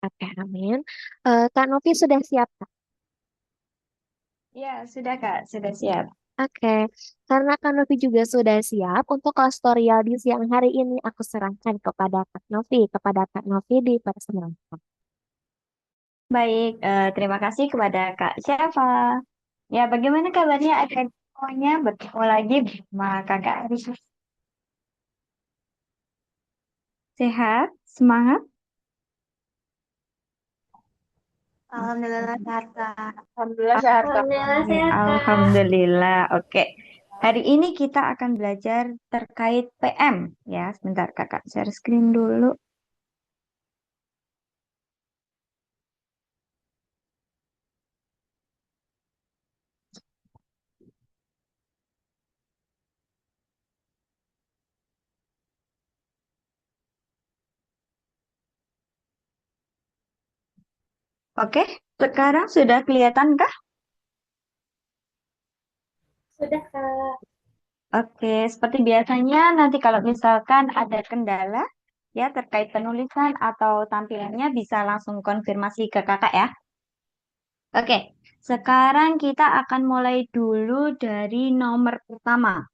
Oke, amin. Kak Novi sudah siap, Kak? Ya, sudah Kak, sudah siap. Oke, karena Kak Novi juga sudah siap untuk kelas tutorial di siang hari ini, aku serahkan kepada Kak Novi dipersilahkan. Baik, terima kasih kepada Kak Syafa. Ya, bagaimana kabarnya adik semuanya? Bertemu lagi bersama Kakak Aris. Sehat, semangat. Alhamdulillah sehat, Kak. Alhamdulillah sehat, Kak. Alhamdulillah sehat, Kak. Alhamdulillah. Oke. Hari ini kita akan belajar terkait PM. Ya, sebentar Kakak share screen dulu. Oke, sekarang sudah kelihatan kah? Sudah, Kak. Oke, seperti biasanya nanti kalau misalkan ada kendala ya terkait penulisan atau tampilannya bisa langsung konfirmasi ke kakak ya. Oke, sekarang kita akan mulai dulu dari nomor pertama.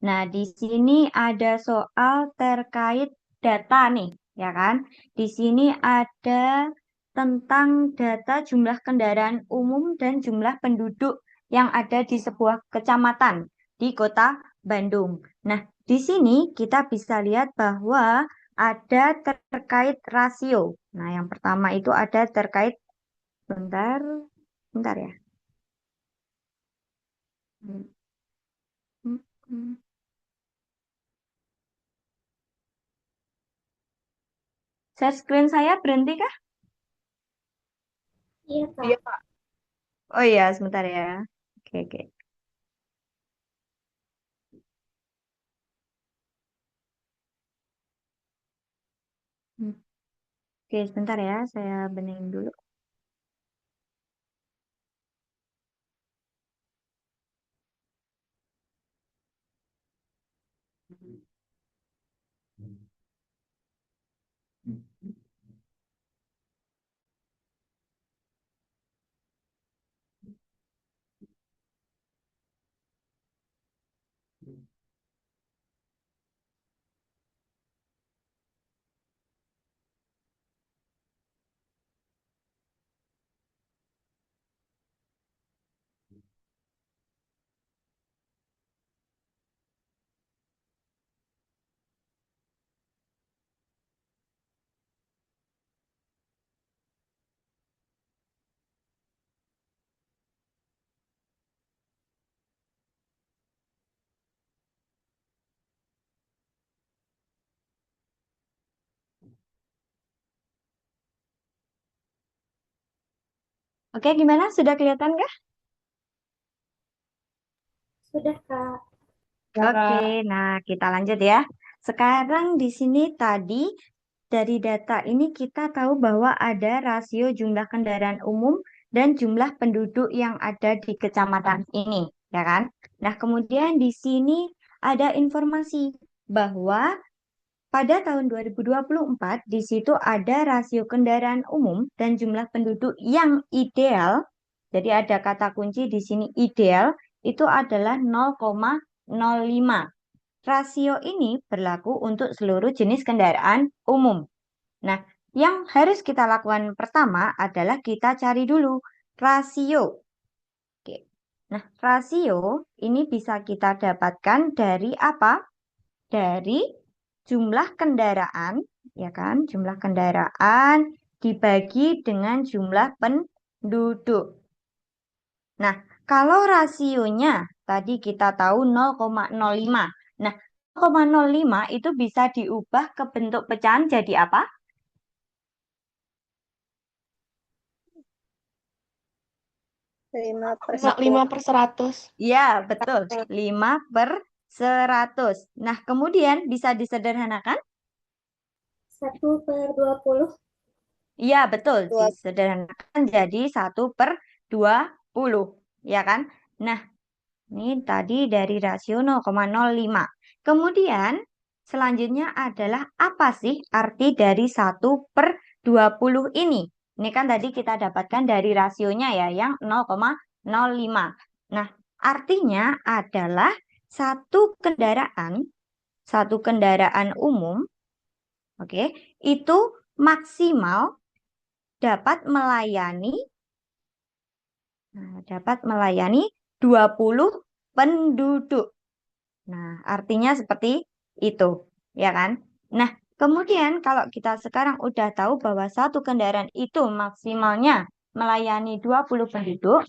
Nah, di sini ada soal terkait data nih, ya kan? Di sini ada tentang data jumlah kendaraan umum dan jumlah penduduk yang ada di sebuah kecamatan di kota Bandung. Nah, di sini kita bisa lihat bahwa ada terkait rasio. Nah, yang pertama itu ada terkait, bentar, bentar ya. Hmm, hmm, hmm. Share screen saya berhenti kah? Iya, Iya, Kak. Kak. Oh iya, sebentar ya. Oke, oke. Hmm. Oke, sebentar ya, saya benerin dulu. Oke, gimana? Sudah kelihatan kah? Sudah, Kak. Ya, Oke, Kak. nah kita lanjut ya. Sekarang di sini tadi dari data ini kita tahu bahwa ada rasio jumlah kendaraan umum dan jumlah penduduk yang ada di kecamatan ini, ya kan? Nah, kemudian di sini ada informasi bahwa pada tahun 2024 di situ ada rasio kendaraan umum dan jumlah penduduk yang ideal. Jadi ada kata kunci di sini ideal itu adalah 0,05. Rasio ini berlaku untuk seluruh jenis kendaraan umum. Nah, yang harus kita lakukan pertama adalah kita cari dulu rasio. Oke. Nah, rasio ini bisa kita dapatkan dari apa? Dari jumlah kendaraan, ya kan? Jumlah kendaraan dibagi dengan jumlah penduduk. Nah, kalau rasionya tadi kita tahu 0,05. Nah, 0,05 itu bisa diubah ke bentuk pecahan jadi apa? 5 per 100. Ya, betul. 5/100. Nah, kemudian bisa disederhanakan? 1/20. Iya, betul. Dua. Disederhanakan jadi 1/20. Ya kan? Nah, ini tadi dari rasio 0,05. Kemudian, selanjutnya adalah apa sih arti dari 1 20 ini. Ini kan tadi kita dapatkan dari rasionya ya, yang 0,05. Nah, artinya adalah satu kendaraan umum, oke, itu maksimal dapat melayani 20 penduduk. Nah, artinya seperti itu, ya kan? Nah, kemudian kalau kita sekarang udah tahu bahwa satu kendaraan itu maksimalnya melayani 20 penduduk,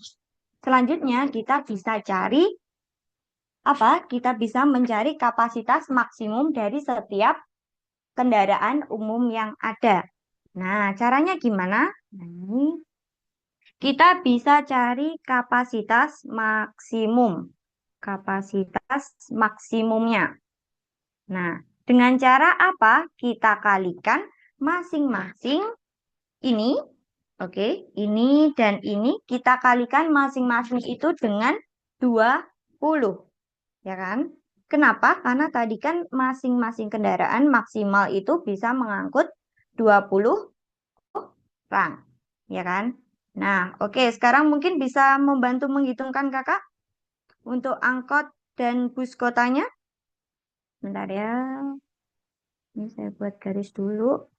selanjutnya kita bisa cari apa? Kita bisa mencari kapasitas maksimum dari setiap kendaraan umum yang ada. Nah, caranya gimana? Nah, kita bisa cari kapasitas maksimumnya. Nah, dengan cara apa? Kita kalikan masing-masing ini, oke, ini dan ini kita kalikan masing-masing itu dengan 20, ya kan? Kenapa? Karena tadi kan masing-masing kendaraan maksimal itu bisa mengangkut 20 orang, ya kan? Nah, oke, sekarang mungkin bisa membantu menghitungkan Kakak untuk angkot dan bus kotanya. Bentar ya. Ini saya buat garis dulu.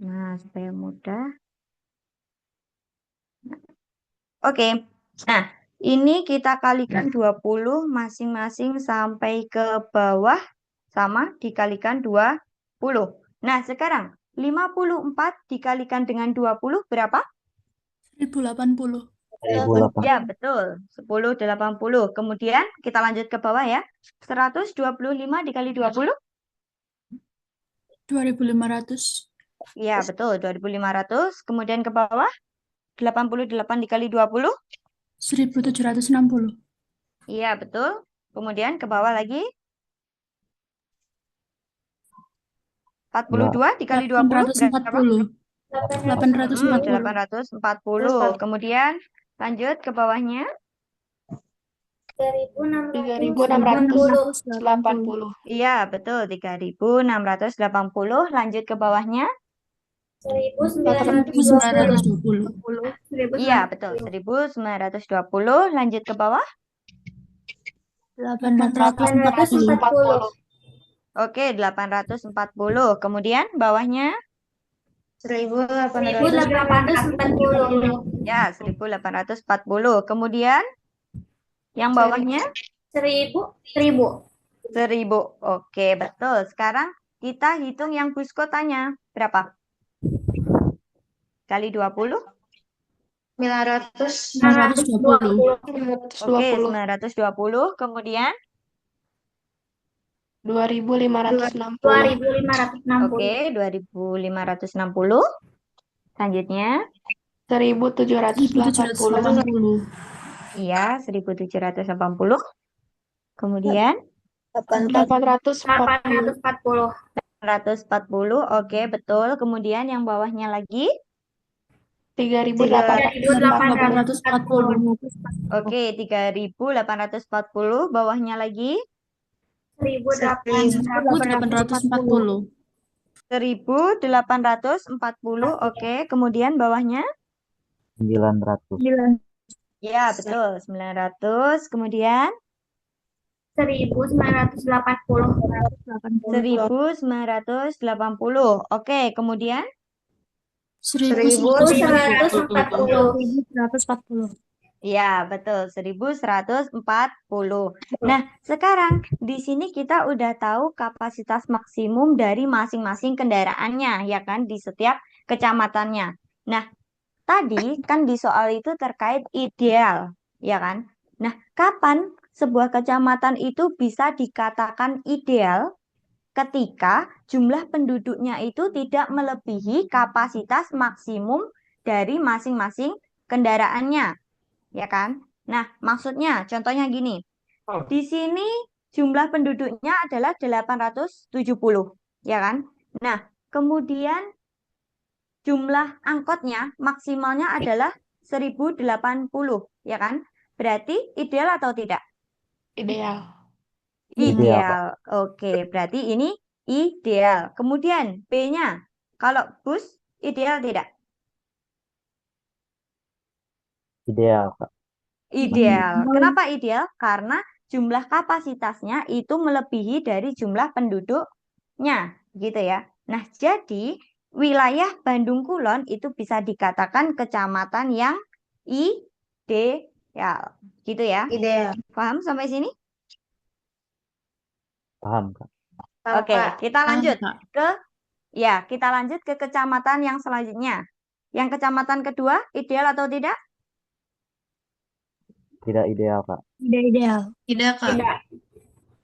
Nah, supaya mudah. Oke. Nah, ini kita kalikan 20 masing-masing sampai ke bawah sama dikalikan 20. Nah, sekarang 54 dikalikan dengan 20 berapa? 1080. 1080. Ya, betul. 1080. Kemudian kita lanjut ke bawah ya. 125 dikali 20? 2500. Ya, betul. 2500. Kemudian ke bawah 88 dikali 20? 1760. Iya, betul. Kemudian ke bawah lagi 42 dikali 20 berapa? 840. 840. Kemudian lanjut ke bawahnya. 3680. Iya, betul. 3680. Lanjut ke bawahnya. 1920. 920. Iya, betul. 1920. Lanjut ke bawah. 840. Oke, 840. Kemudian bawahnya. 1840. Ya, 1840. Kemudian yang bawahnya 1000. 1000. Oke, betul. Sekarang kita hitung yang bus kotanya. Berapa? Kali 20? 920. Oke, 920. Kemudian 2560. oke, 2560. Selanjutnya, 1780. iya, 1780. Kemudian 840. 140. Oke, betul. Kemudian yang bawahnya lagi. 3840. Oke, 3840. Bawahnya lagi. 1840. 1840. Oke, kemudian bawahnya. 900. Ya, betul. 900. Kemudian 1980. 1980. Oke, kemudian 1140. ya, betul. 1140. Nah, sekarang di sini kita udah tahu kapasitas maksimum dari masing-masing kendaraannya, ya kan, di setiap kecamatannya. Nah, tadi kan di soal itu terkait ideal, ya kan? Nah, kapan sebuah kecamatan itu bisa dikatakan ideal? Ketika jumlah penduduknya itu tidak melebihi kapasitas maksimum dari masing-masing kendaraannya, ya kan? Nah, maksudnya contohnya gini. Di sini jumlah penduduknya adalah 870, ya kan? Nah, kemudian jumlah angkotnya maksimalnya adalah 1080, ya kan? Berarti ideal atau tidak? Ideal. Ideal. Oke, berarti ini ideal. Kemudian B-nya, kalau bus Ideal tidak? Ideal, Kak. Ideal. Kenapa ideal? Karena jumlah kapasitasnya itu melebihi dari jumlah penduduknya, gitu ya. Nah, jadi wilayah Bandung Kulon itu bisa dikatakan kecamatan yang ideal, gitu ya. Ideal. Paham sampai sini? Paham, Kak. Tahu, Oke, Kak. kita lanjut Kak. kita lanjut ke kecamatan yang selanjutnya. Yang kecamatan kedua, ideal atau tidak? Tidak ideal, Kak. Tidak ideal. Tidak, Kak. Tidak.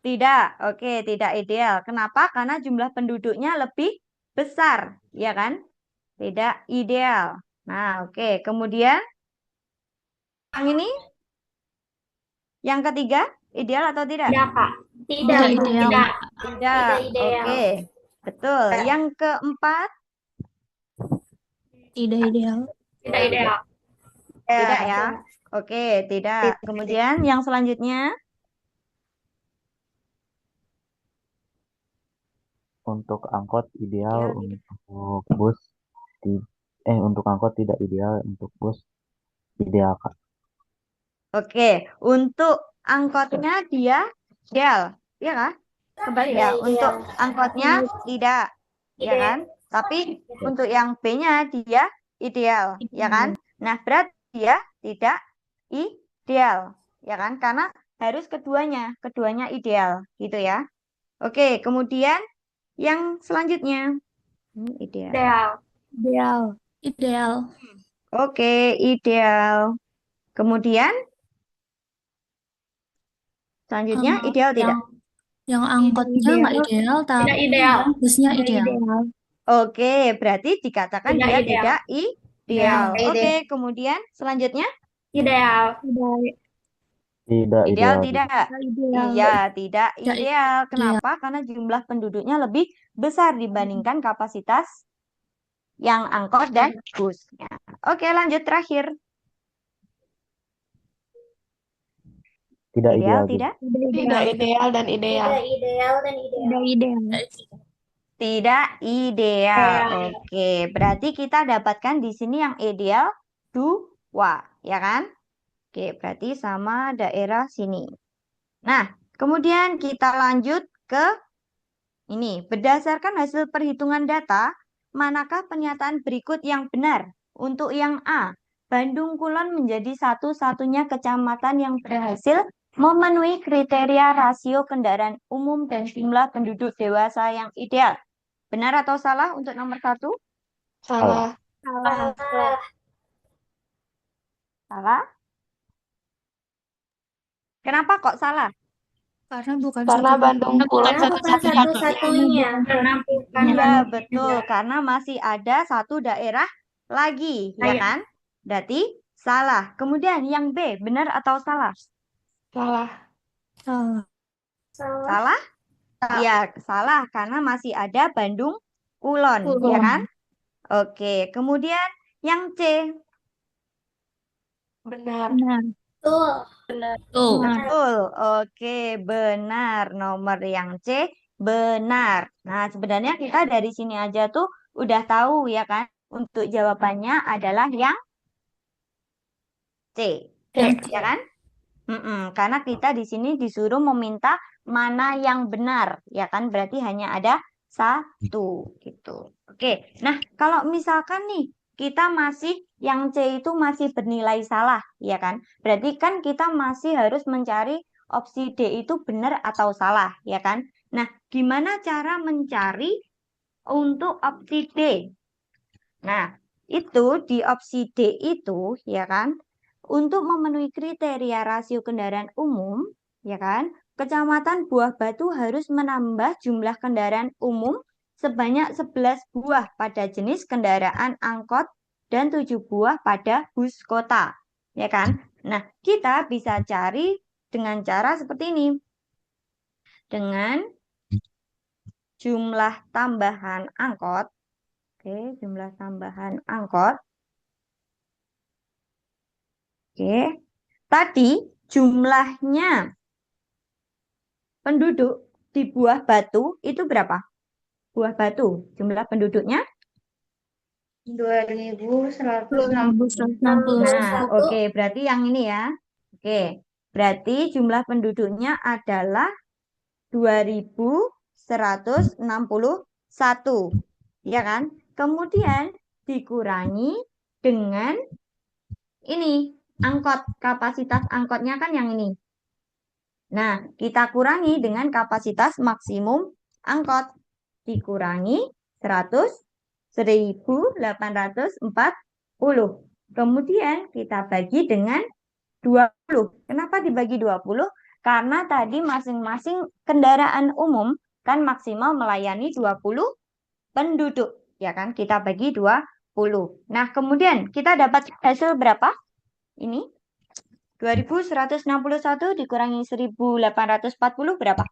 Tidak, oke, tidak ideal. Kenapa? Karena jumlah penduduknya lebih besar, ya kan? Tidak ideal. Nah, oke. Kemudian, yang ini, yang ketiga, ideal atau tidak? Tidak, Kak. Tidak ideal. Tidak. Tidak, ideal. oke. Betul. Yang keempat, Tidak ideal. Tidak ideal. tidak ya. Oke, tidak. Kemudian, yang selanjutnya, Untuk angkot ideal, Ideal, untuk bus untuk angkot tidak ideal, untuk bus ideal, Kak. oke. Untuk angkotnya dia ideal, ya kan? Kembali ya, untuk angkotnya tidak, ya kan? Tapi untuk yang B-nya dia ideal, ya kan? Nah, berarti dia tidak ideal, ya kan? Karena harus keduanya ideal, gitu ya. Oke, kemudian yang selanjutnya. Ini ideal. Ideal. Ideal. Ideal. Oke, ideal. Kemudian selanjutnya ideal tidak? Yang angkotnya nggak ideal, tapi Tidak ideal. busnya ideal. Oke, berarti dikatakan Tidak dia ideal. tidak ideal. Tidak Oke, kemudian selanjutnya Ideal. Tidak ideal ideal. tidak? Iya, tidak ideal. Kenapa? Karena jumlah penduduknya lebih besar dibandingkan kapasitas yang angkot dan busnya. Oke, lanjut terakhir. Tidak Ideal ideal. tidak? Tidak ideal dan ideal. Tidak ideal. Tidak ideal. Ideal. Oke, berarti kita dapatkan di sini yang ideal 2, ya kan? Oke, berarti sama daerah sini. Nah, kemudian kita lanjut ke ini. Berdasarkan hasil perhitungan data, manakah pernyataan berikut yang benar? Untuk yang A, Bandung Kulon menjadi satu-satunya kecamatan yang berhasil memenuhi kriteria rasio kendaraan umum dan jumlah penduduk dewasa yang ideal. Benar atau salah untuk nomor 1? Salah. Salah. Kenapa kok salah? Karena bukan Karena Bandung Kulon satu-satunya. Karena bukan Iya, betul. Karena masih ada satu daerah lagi, ya kan? Berarti salah. Kemudian yang B, benar atau salah? salah. Salah. Salah? Iya, salah. Karena masih ada Bandung Kulon, ya kan? Oke. Kemudian yang C, Benar. Benar. Tuh. betul. Oke, benar. Nomor yang C, benar. Nah, sebenarnya kita dari sini aja tuh udah tahu, ya kan? Untuk jawabannya adalah yang C, ya kan? Karena kita di sini disuruh meminta mana yang benar, ya kan? Berarti hanya ada satu, gitu. Oke, nah kalau misalkan nih kita masih yang C itu masih bernilai salah, ya kan? Berarti kan kita masih harus mencari opsi D itu benar atau salah, ya kan? Nah, gimana cara mencari untuk opsi D? Nah, itu di opsi D itu, ya kan? Untuk memenuhi kriteria rasio kendaraan umum, ya kan, Kecamatan Buah Batu harus menambah jumlah kendaraan umum sebanyak 11 buah pada jenis kendaraan angkot dan 7 buah pada bus kota, ya kan? Nah, kita bisa cari dengan cara seperti ini. Dengan jumlah tambahan angkot, oke, jumlah tambahan angkot. Oke, tadi jumlahnya penduduk di Buah Batu itu berapa? Buah Batu, jumlah penduduknya 2160. 2161. Nah, oke, berarti yang ini ya. Oke, berarti jumlah penduduknya adalah 2161, ya kan? Kemudian dikurangi dengan ini, kapasitas angkotnya kan yang ini. Nah, kita kurangi dengan kapasitas maksimum angkot. Dikurangi 100, 1840. Kemudian kita bagi dengan 20. Kenapa dibagi 20? Karena tadi masing-masing kendaraan umum kan maksimal melayani 20 penduduk. Ya kan? Kita bagi 20. Nah, kemudian kita dapat hasil berapa? Ini 2161 dikurangi 1840 berapa?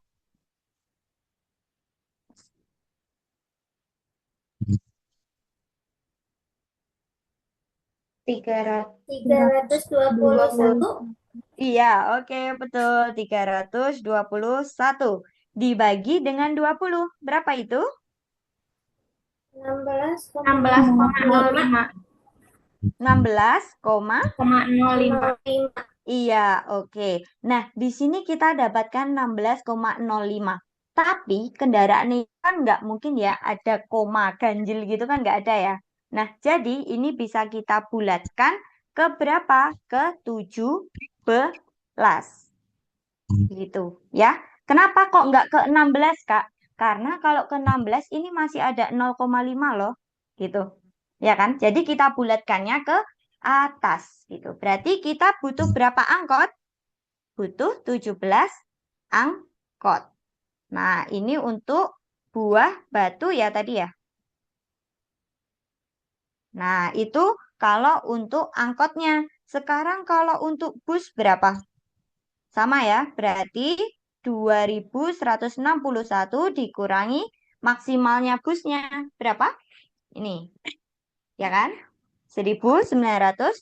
321. Iya, oke, betul. 321 dibagi dengan 20. Berapa itu? 16,05. 16, Koma 05. iya, oke. Nah, di sini kita dapatkan 16,05. Tapi kendaraan ini kan nggak mungkin ya ada koma ganjil gitu kan nggak ada ya. Nah, jadi ini bisa kita bulatkan ke berapa? Ke 17. Gitu ya. Kenapa kok nggak ke 16, Kak? Karena kalau ke 16 ini masih ada 0,5 loh. Gitu. Ya kan? Jadi kita bulatkannya ke atas gitu. Berarti kita butuh berapa angkot? Butuh 17 angkot. Nah, ini untuk buah batu ya tadi ya. Nah, itu kalau untuk angkotnya. Sekarang kalau untuk bus berapa? Sama ya, berarti 2161 dikurangi maksimalnya busnya. Berapa? Ini, ya kan? 1980.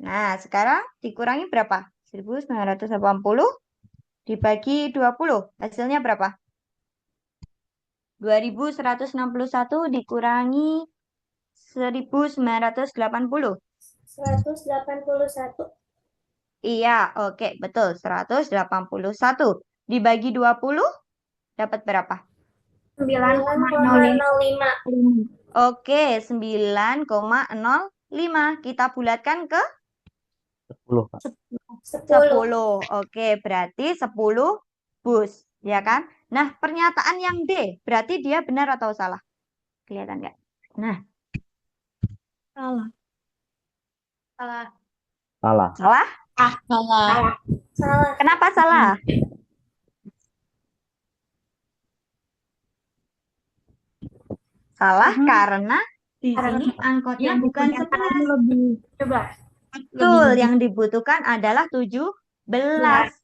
Nah, sekarang dikurangi berapa? 1980 dibagi 20. Hasilnya berapa? 2161 dikurangi 1980. 181. Iya, oke, betul. 181 dibagi 20 dapat berapa? 9,05. Oke, 9,05. Kita bulatkan ke 10, Kak. 10. Oke, berarti 10 bus, ya kan? Nah, pernyataan yang D, berarti dia benar atau salah? Kelihatan nggak? Nah, Salah. Salah. Salah. salah? Salah. Salah. Kenapa salah? Salah karena di sini angkotnya bukan 11. Lebih. Coba. Betul, yang dibutuhkan adalah 17.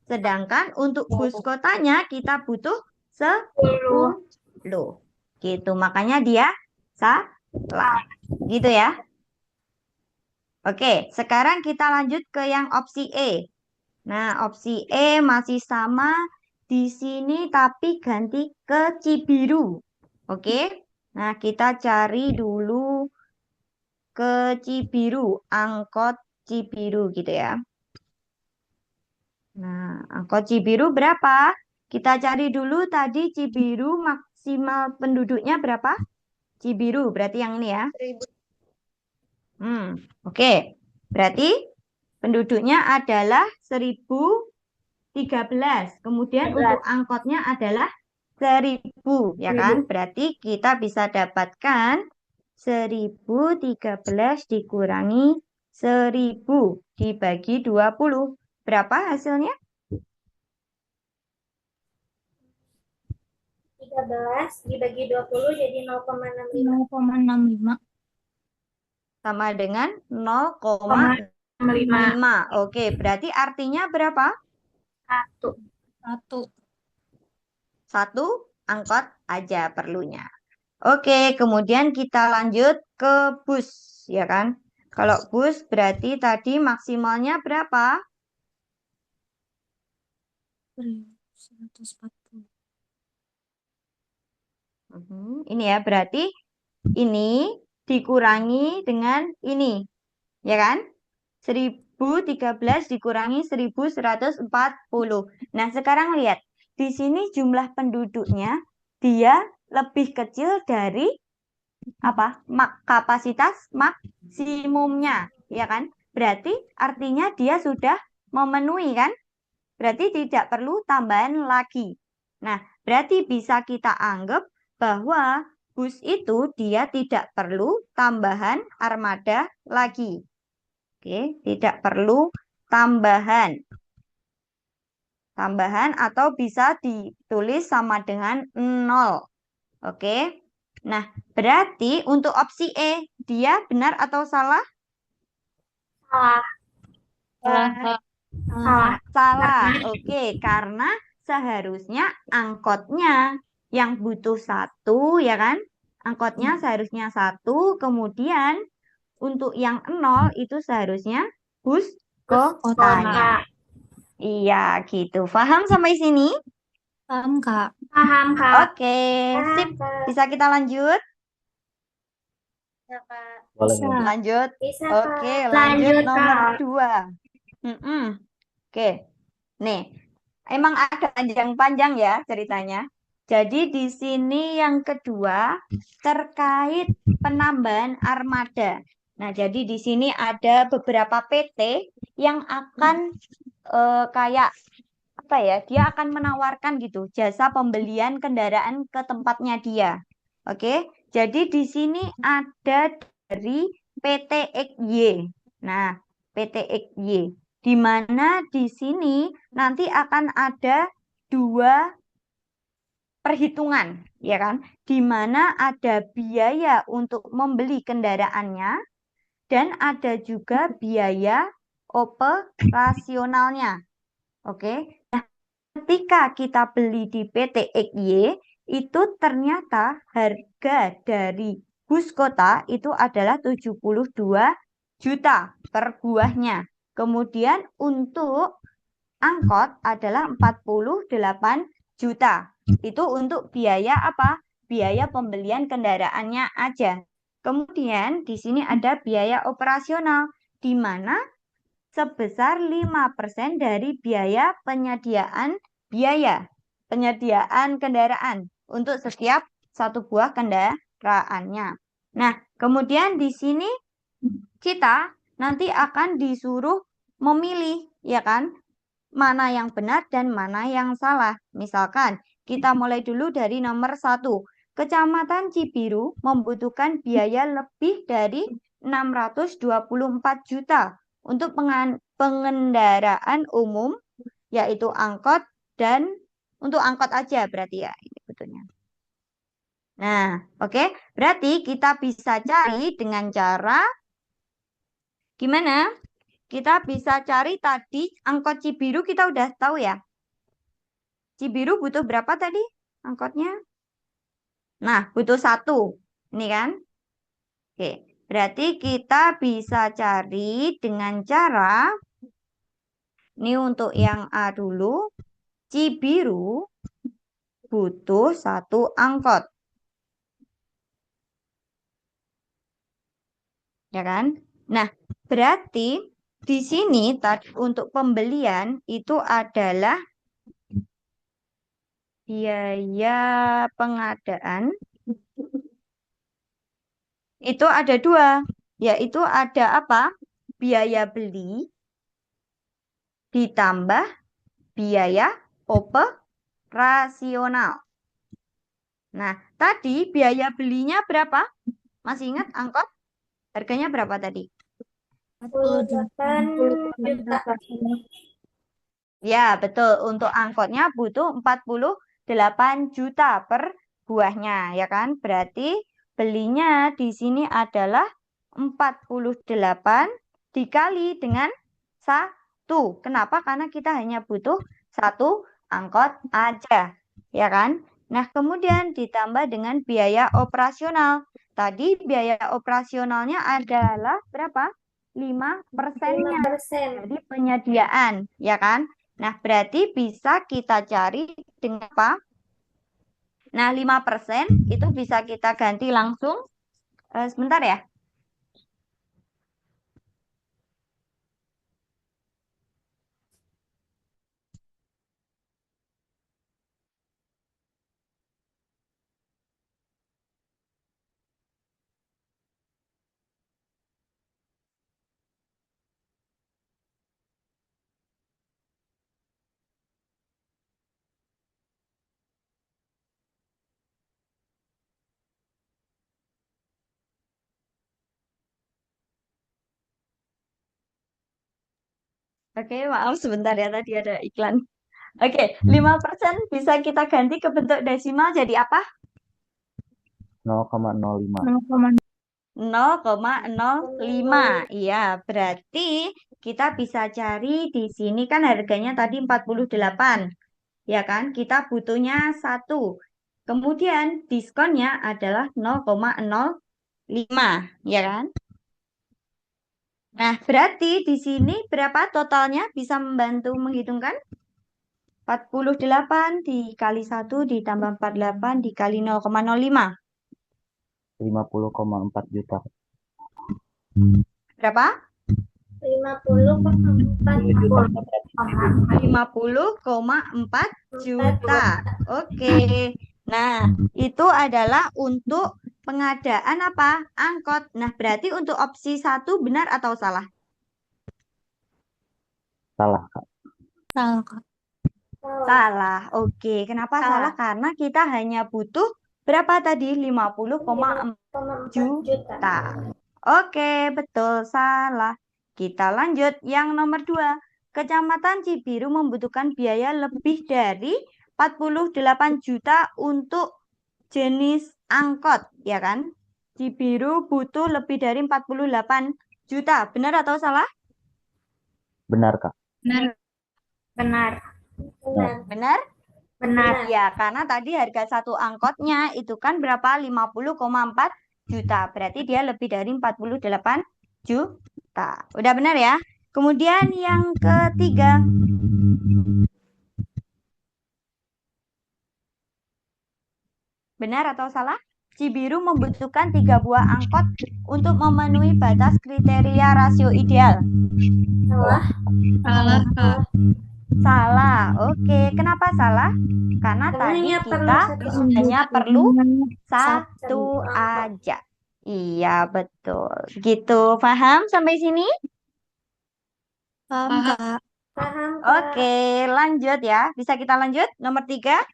Sedangkan untuk bus kotanya kita butuh 10. Gitu, makanya dia salah. Gitu ya. Oke, sekarang kita lanjut ke yang opsi E. Nah, opsi E masih sama di sini tapi ganti ke Cibiru. Oke. Nah, kita cari dulu ke Cibiru, angkot Cibiru gitu ya. Nah, angkot Cibiru berapa? Kita cari dulu tadi Cibiru maksimal penduduknya berapa? Cibiru, berarti yang ini ya. 1000. Oke. Berarti penduduknya adalah 1013. Kemudian untuk angkotnya adalah 1000, ya kan? Berarti kita bisa dapatkan 1013 dikurangi 1000 dibagi 20. Berapa hasilnya? 13 dibagi 20 jadi 0,65. 0,65. Sama dengan 0,5. Oke, berarti artinya berapa? 1. 1. 1 angkot aja perlunya. Oke, kemudian kita lanjut ke bus, ya kan? Kalau bus berarti tadi maksimalnya berapa? 140. Ini ya, berarti ini dikurangi dengan ini, ya kan? 1013 dikurangi 1140. Nah, sekarang lihat. Di sini jumlah penduduknya dia lebih kecil dari apa? Kapasitas maksimumnya, ya kan? Berarti artinya dia sudah memenuhi kan? Berarti tidak perlu tambahan lagi. Nah, berarti bisa kita anggap bahwa bus itu dia tidak perlu tambahan armada lagi. Oke, tidak perlu tambahan. Tambahan atau bisa ditulis sama dengan 0. Oke. Nah, berarti untuk opsi E, dia benar atau salah? Salah. Salah. Salah. Salah. Oke, karena seharusnya angkotnya yang butuh 1, ya kan? Angkotnya seharusnya 1, kemudian untuk yang 0 itu seharusnya bus kotanya. Iya, gitu. Paham sampai sini? Paham, Kak. Paham, Kak. Oke, sip. Bisa kita lanjut? Ya, Kak. Boleh Bisa. ya. Lanjut. Bisa, Oke, Kak. lanjut Lanjut, nomor Kak. 2. Oke. Nih, emang agak panjang-panjang ya ceritanya. Jadi di sini yang kedua terkait penambahan armada. Nah, jadi di sini ada beberapa PT yang akan kayak apa ya? Dia akan menawarkan gitu jasa pembelian kendaraan ke tempatnya dia. Oke. Jadi di sini ada dari PT XY. Nah, PT XY di mana di sini nanti akan ada 2 perhitungan, ya kan? Di mana ada biaya untuk membeli kendaraannya dan ada juga biaya operasionalnya. Oke. Nah, ketika kita beli di PT XY, itu ternyata harga dari bus kota itu adalah 72 juta per buahnya. Kemudian untuk angkot adalah 48 juta. Itu untuk biaya apa? Biaya pembelian kendaraannya aja. Kemudian di sini ada biaya operasional, di mana sebesar 5% dari biaya penyediaan kendaraan untuk setiap satu buah kendaraannya. Nah, kemudian di sini kita nanti akan disuruh memilih, ya kan? Mana yang benar dan mana yang salah. Misalkan, kita mulai dulu dari nomor 1. Kecamatan Cibiru membutuhkan biaya lebih dari 624 juta untuk pengendaraan umum, yaitu angkot dan untuk angkot aja berarti ya, ini betulnya. Nah, oke. Berarti kita bisa cari dengan cara gimana? Kita bisa cari tadi angkot Cibiru kita udah tahu ya. Cibiru butuh berapa tadi angkotnya? Nah, butuh 1. Ini kan? Oke, berarti kita bisa cari dengan cara, ini untuk yang A dulu, Cibiru butuh 1 angkot. Ya kan? Nah, berarti di sini tadi untuk pembelian itu adalah biaya pengadaan. Itu ada 2, yaitu ada apa? Biaya beli ditambah biaya operasional. Nah, tadi biaya belinya berapa? Masih ingat angkot? Harganya berapa tadi? 48 juta. Ya, betul. Untuk angkotnya butuh 48 juta per buahnya, ya kan? Berarti belinya di sini adalah 48 dikali dengan 1. Kenapa? Karena kita hanya butuh 1 angkot aja, ya kan? Nah, kemudian ditambah dengan biaya operasional. Tadi biaya operasionalnya adalah berapa? 5%-nya. 5%. Jadi penyediaan, ya kan? Nah, berarti bisa kita cari dengan apa? Nah, 5% itu bisa kita ganti langsung Sebentar ya. Oke, maaf sebentar ya, tadi ada iklan. Oke, 5% bisa kita ganti ke bentuk desimal jadi apa? 0,05. 0,05. Iya, berarti kita bisa cari di sini kan harganya tadi 48. Ya kan? Kita butuhnya 1. Kemudian diskonnya adalah 0,05, ya kan? Nah, berarti di sini berapa totalnya? Bisa membantu menghitungkan? 48 dikali 1 ditambah 48 dikali 0,05. 50,4 juta. Berapa? 50,4 juta. Oke. Nah, itu adalah untuk pengadaan apa? Angkot. Nah, berarti untuk opsi 1 benar atau salah? Salah, Kak. Salah, Kak. Salah. Oke. Kenapa salah? Karena kita hanya butuh berapa tadi? 50,4 juta. Oke, betul. Salah. Kita lanjut yang nomor 2. Kecamatan Cibiru membutuhkan biaya lebih dari 48 juta untuk jenis angkot, ya kan? Cibiru butuh lebih dari 48 juta. Benar atau salah? Benar, Kak. Benar. Benar. Benar. Benar? Benar. Ya, karena tadi harga satu angkotnya itu kan berapa? 50,4 juta. Berarti dia lebih dari 48 juta. Udah benar ya? Kemudian yang ketiga. Benar atau salah? Cibiru membutuhkan 3 buah angkot untuk memenuhi batas kriteria rasio ideal. Salah. Salah, Kak. Salah. Oke, kenapa salah? Karena tadi kita hanya perlu satu aja. Iya, betul. Gitu. Paham sampai sini? Paham, Kak. Paham, Oke, lanjut ya. Bisa kita lanjut? Nomor 3?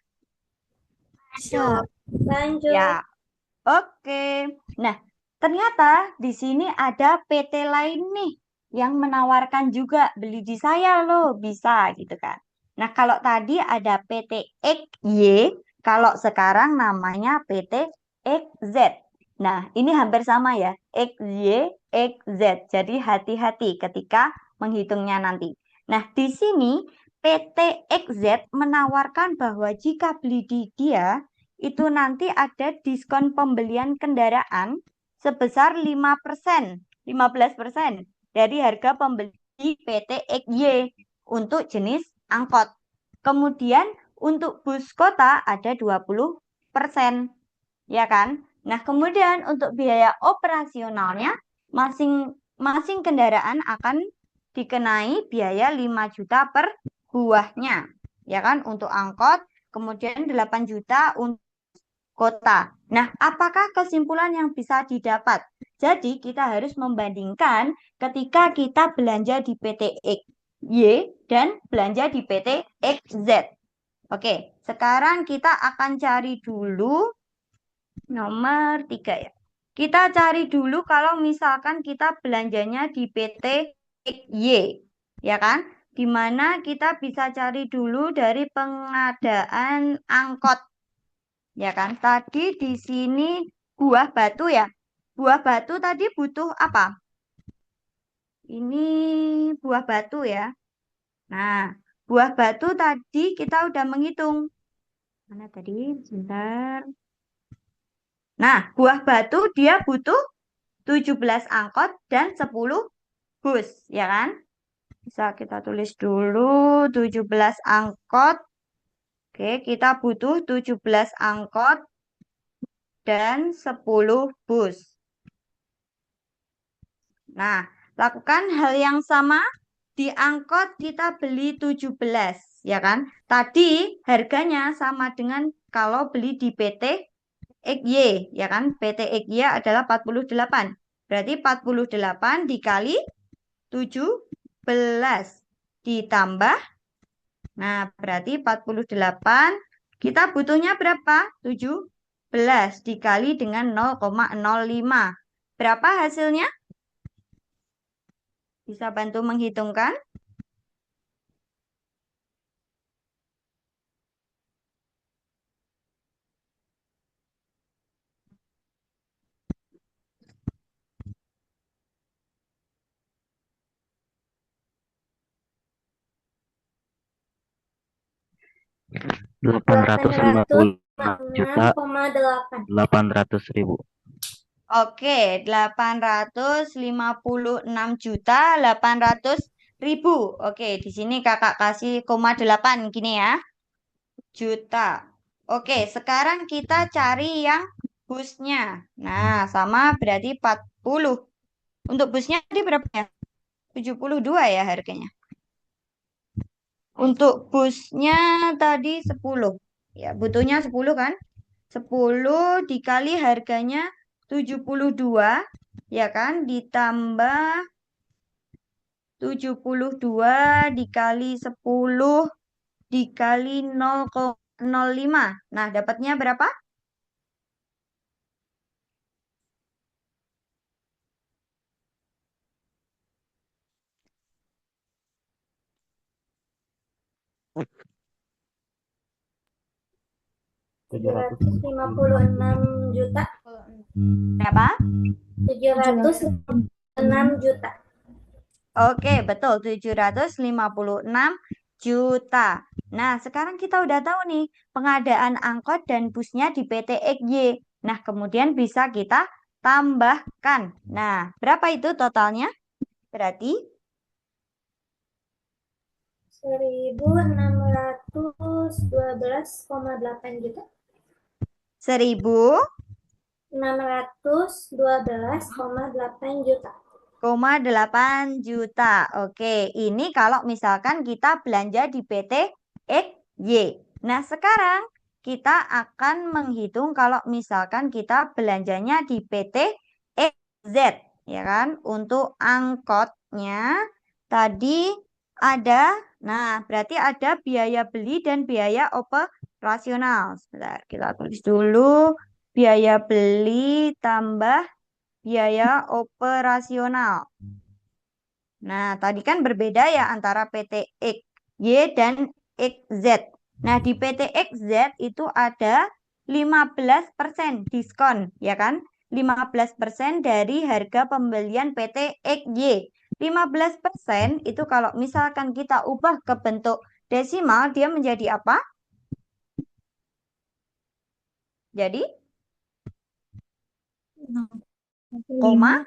Bisa. Lanjut. Ya. Oke. Nah, ternyata di sini ada PT lain nih yang menawarkan juga beli di saya loh, bisa gitu kan. Nah, kalau tadi ada PT XY, kalau sekarang namanya PT XZ. Nah, ini hampir sama ya, XY, XZ. Jadi hati-hati ketika menghitungnya nanti. Nah, di sini PT XZ menawarkan bahwa jika beli di dia, itu nanti ada diskon pembelian kendaraan sebesar 5%, 15% dari harga pembeli PT XY untuk jenis angkot. Kemudian untuk bus kota ada 20%, ya kan? Nah, kemudian untuk biaya operasionalnya masing-masing kendaraan akan dikenai biaya 5 juta per buahnya, ya kan? Untuk angkot, kemudian 8 juta untuk kota. Nah, apakah kesimpulan yang bisa didapat? Jadi, kita harus membandingkan ketika kita belanja di PT XY dan belanja di PT XZ. Oke, sekarang kita akan cari dulu nomor 3 ya. Kita cari dulu kalau misalkan kita belanjanya di PT XY, ya kan? Di mana kita bisa cari dulu dari pengadaan angkot. Ya kan? Tadi di sini buah batu ya. Buah batu tadi butuh apa? Ini buah batu ya. Nah, buah batu tadi kita udah menghitung. Mana tadi? Sebentar. Nah, buah batu dia butuh 17 angkot dan 10 bus, ya kan? Bisa kita tulis dulu 17 angkot. Oke, kita butuh 17 angkot dan 10 bus. Nah, lakukan hal yang sama. Di angkot kita beli 17, ya kan? Tadi harganya sama dengan kalau beli di PT XY, ya kan? PT XY adalah 48. Berarti 48 dikali 17 ditambah. Nah, berarti 48. Kita butuhnya berapa? 17 dikali dengan 0,05. Berapa hasilnya? Bisa bantu menghitungkan? 856.800.000. Oke, 856.800.000. Oke, di sini kakak kasih 8 gini ya. Juta. Oke, sekarang kita cari yang busnya. Nah, sama berarti 40. Untuk busnya tadi berapa ya? 72 ya harganya. Untuk busnya tadi 10. Ya, butuhnya 10 kan? 10 dikali harganya 72, ya kan? Ditambah 72 dikali 10 dikali 0,05. Nah, dapatnya berapa? Tujuh ratus 756 juta. Berapa? 756 juta. Oke, betul. 756 juta. Nah, sekarang kita udah tahu nih pengadaan angkot dan busnya di PT XY. Nah, kemudian bisa kita tambahkan. Nah, berapa itu totalnya? Berarti 1.612,8 juta. 1.612,8 612,8 juta. Oke, ini kalau misalkan kita belanja di PT XY. Nah, sekarang kita akan menghitung kalau misalkan kita belanjanya di PT XZ, ya kan? Untuk angkotnya tadi ada, nah berarti ada biaya beli dan biaya operasional. Sebentar, kita tulis dulu. Biaya beli tambah biaya operasional. Nah, tadi kan berbeda ya antara PT XY dan XZ. Nah, di PT XZ itu ada 15% diskon, ya kan? 15% dari harga pembelian PT XY. 15% itu kalau misalkan kita ubah ke bentuk desimal, dia menjadi apa? Jadi, koma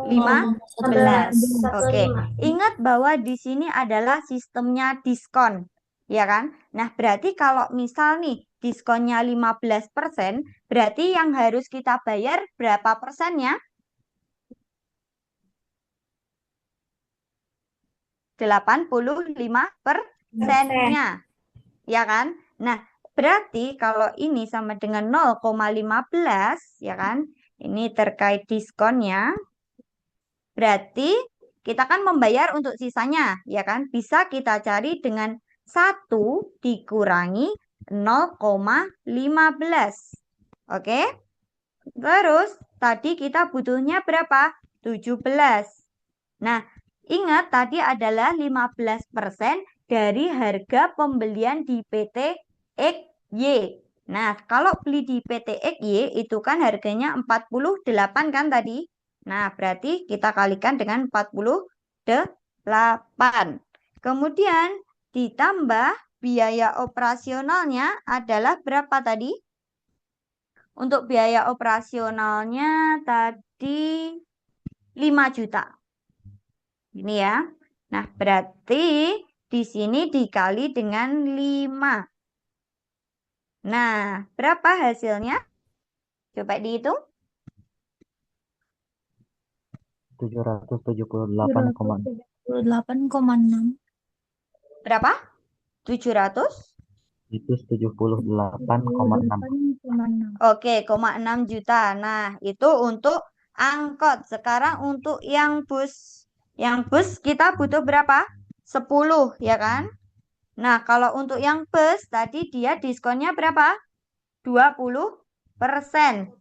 15. Oke, ingat bahwa di sini adalah sistemnya diskon, ya kan? Nah, berarti kalau misal nih diskonnya 15%, berarti yang harus kita bayar berapa persennya? 85%-nya, ya kan? Nah, berarti kalau ini sama dengan 0,15, ya kan? Ini terkait diskonnya. Berarti kita kan membayar untuk sisanya, ya kan? Bisa kita cari dengan 1 dikurangi 0,15. Oke? Terus, tadi kita butuhnya berapa? 17. Nah, ingat tadi adalah 15% dari harga pembelian di PT XY. Nah, kalau beli di PT XY itu kan harganya 48 kan tadi? Nah, berarti kita kalikan dengan 48. Kemudian ditambah biaya operasionalnya adalah berapa tadi? Untuk biaya operasionalnya tadi 5 juta. Ini ya. Nah, berarti di sini dikali dengan 5. Nah, berapa hasilnya? Coba dihitung. 778,6. 778,6. Berapa? 700? 778,6. 778,6. Oke, 0,6 juta. Nah, itu untuk angkot. Sekarang untuk yang bus. Yang bus kita butuh berapa? 10, ya kan? Nah, kalau untuk yang bus tadi dia diskonnya berapa? 20%,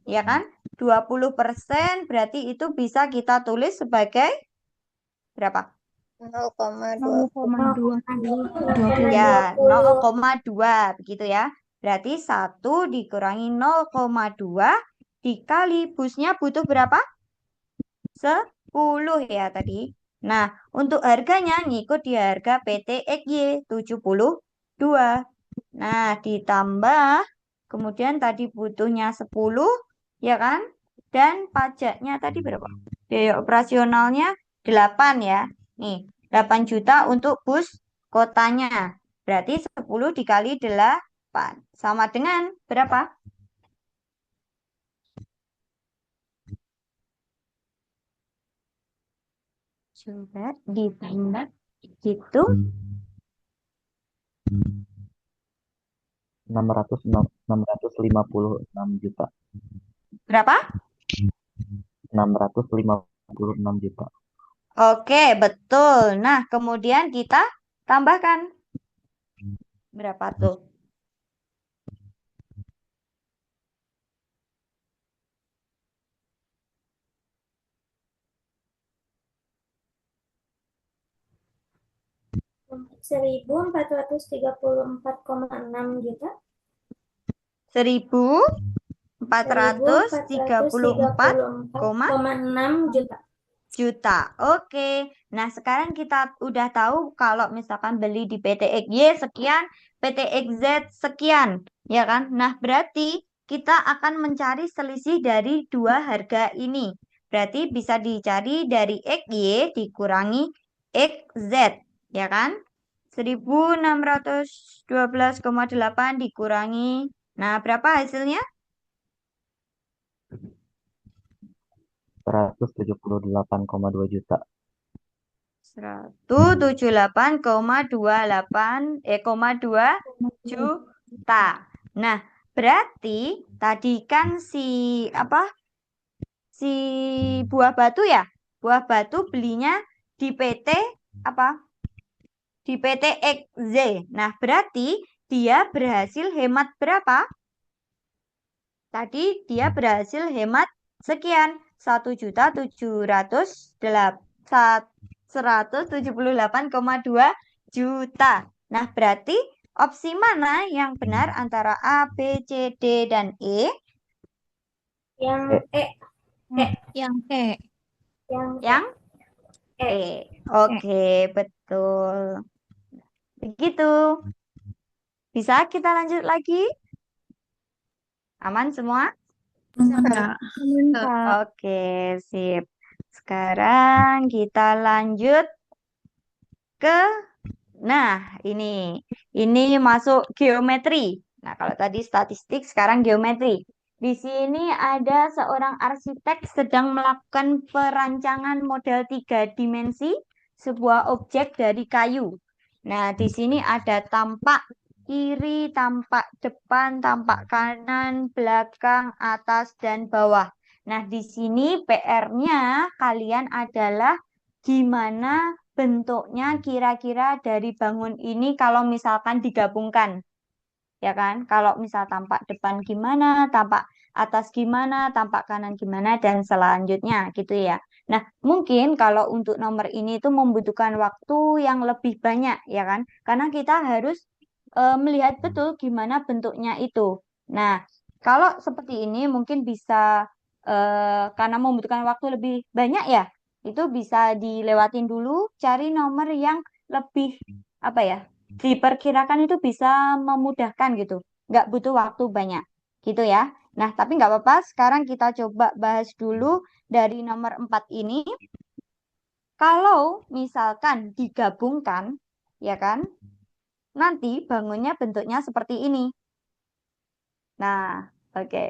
ya kan? 20% berarti itu bisa kita tulis sebagai berapa? 0,20. Ya, 0,2 begitu ya. Berarti 1 dikurangi 0,2 dikali busnya butuh berapa? 10 ya tadi. Nah, untuk harganya ngikut di harga PT XY 72. Nah, ditambah kemudian tadi butuhnya 10 ya kan? Dan pajaknya tadi berapa? Biaya operasionalnya 8 ya. Nih, 8 juta untuk bus kotanya. Berarti 10 dikali 8 sama dengan berapa? Coba ditambah gitu. 656 juta. Berapa? 656 juta. Oke, betul. Nah, kemudian kita tambahkan. Berapa tuh? Rp1.434,6 juta. 1.434,6 juta. Oke. Nah, sekarang kita udah tahu kalau misalkan beli di PT XY sekian, PT XZ sekian, ya kan? Nah, berarti kita akan mencari selisih dari dua harga ini. Berarti bisa dicari dari XY dikurangi XZ, ya kan? 1.612,8 dikurangi. Nah, berapa hasilnya? 178,2 juta. 178,2 juta. Nah, berarti tadi kan si buah batu ya? Buah batu belinya di PT apa? Di PT XZ. Nah, berarti dia berhasil hemat berapa? Tadi dia berhasil hemat sekian. 1.178,2 juta. Nah, berarti opsi mana yang benar antara A, B, C, D, dan E? Yang E. Yang E. Yang E. Oke, betul. Begitu. Bisa kita lanjut lagi? Aman semua? Enggak. Oke, sip. Sekarang kita lanjut ke, ini masuk geometri. Nah, kalau tadi statistik, sekarang geometri. Di sini ada seorang arsitek sedang melakukan perancangan model 3 dimensi sebuah objek dari kayu. Nah, di sini ada tampak kiri, tampak depan, tampak kanan, belakang, atas, dan bawah. Nah, di sini PR-nya kalian adalah gimana bentuknya kira-kira dari bangun ini kalau misalkan digabungkan. Ya kan? Kalau misal tampak depan gimana, tampak atas gimana, tampak kanan gimana, dan selanjutnya gitu ya. Nah, mungkin kalau untuk nomor ini itu membutuhkan waktu yang lebih banyak, ya kan? Karena kita harus melihat betul gimana bentuknya itu. Nah, kalau seperti ini mungkin bisa karena membutuhkan waktu lebih banyak ya, itu bisa dilewatin dulu, cari nomor yang lebih apa ya? Diperkirakan itu bisa memudahkan gitu, nggak butuh waktu banyak gitu ya. Nah, tapi nggak apa-apa, sekarang kita coba bahas dulu dari nomor 4 ini. Kalau misalkan digabungkan, ya kan, nanti bangunnya bentuknya seperti ini. Nah, oke.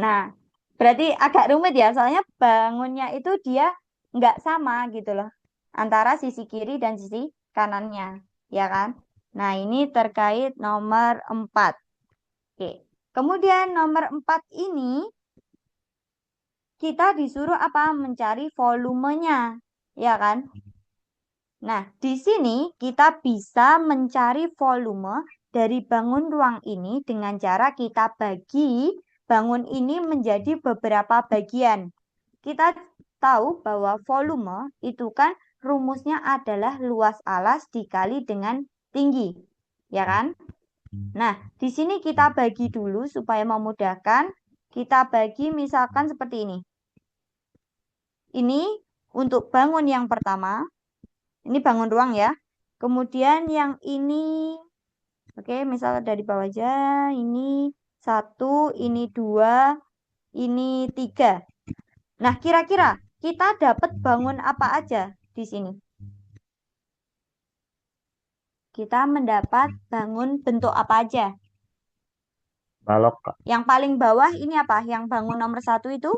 Nah, berarti agak rumit ya, soalnya bangunnya itu dia nggak sama gitu loh antara sisi kiri dan sisi kanannya, ya kan? Nah, ini terkait nomor 4. Oke. Kemudian nomor 4 ini kita disuruh apa? Mencari volumenya, ya kan? Nah, di sini kita bisa mencari volume dari bangun ruang ini dengan cara kita bagi bangun ini menjadi beberapa bagian. Kita tahu bahwa volume itu kan rumusnya adalah luas alas dikali dengan tinggi, ya kan? Nah, di sini kita bagi dulu supaya memudahkan. Kita bagi misalkan seperti ini. Ini untuk bangun yang pertama. Ini bangun ruang ya. Kemudian yang ini, oke, misalnya dari bawah aja. Ini 1, ini 2, ini 3. Nah, kira-kira kita dapat bangun apa aja di sini? Kita mendapat bangun bentuk apa aja? Balok, Kak. Yang paling bawah ini apa? Yang bangun nomor 1 itu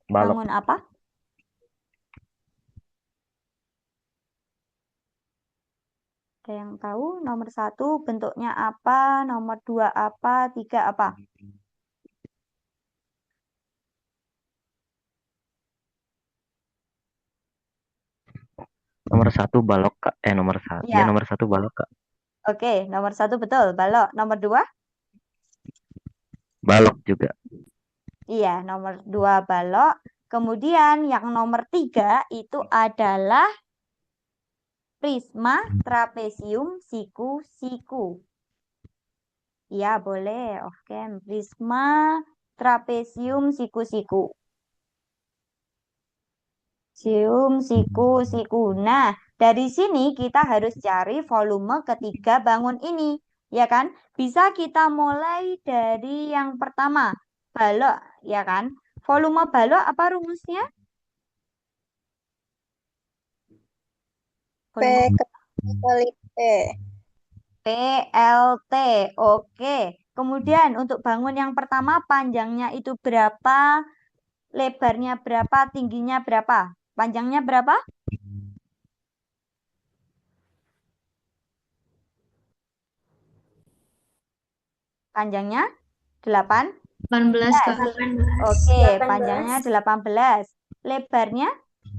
Balok. bangun apa? Ada yang tahu nomor 1 bentuknya apa? Nomor 2 apa? 3 apa? Nomor 1 balok, Kak. Nomor 1. Ya. Ya, nomor 1 balok, Kak. Oke, nomor 1 betul, balok. Nomor 2? Balok juga. Iya, nomor 2 balok. Kemudian yang nomor 3 itu adalah prisma, trapesium, siku-siku. Iya, boleh. Oke, prisma, trapesium, siku-siku. Siku-siku. Nah, dari sini kita harus cari volume ketiga bangun ini, ya kan? Bisa kita mulai dari yang pertama, balok, ya kan? Volume balok apa rumusnya? P Volume kali T. PLT. Oke. Kemudian untuk bangun yang pertama panjangnya itu berapa? Lebarnya berapa? Tingginya berapa? Panjangnya berapa? Panjangnya 8. 18 Kak. Oke, panjangnya 18. Lebarnya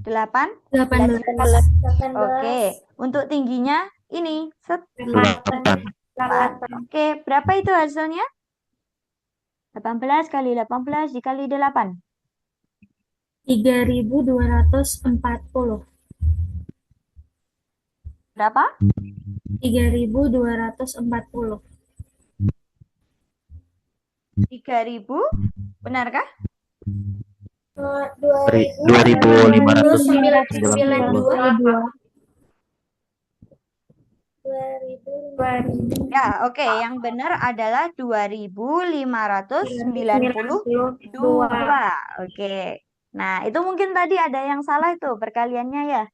8. 18. Oke, untuk tingginya ini 8. 8. Oke, berapa itu hasilnya? 18 kali 18 dikali 8. 3.240. Berapa? 3.240. 3.000. Benarkah? 2.592. Ya, oke. Yang benar adalah 2.592. Oke. Nah, itu mungkin tadi ada yang salah itu perkaliannya ya.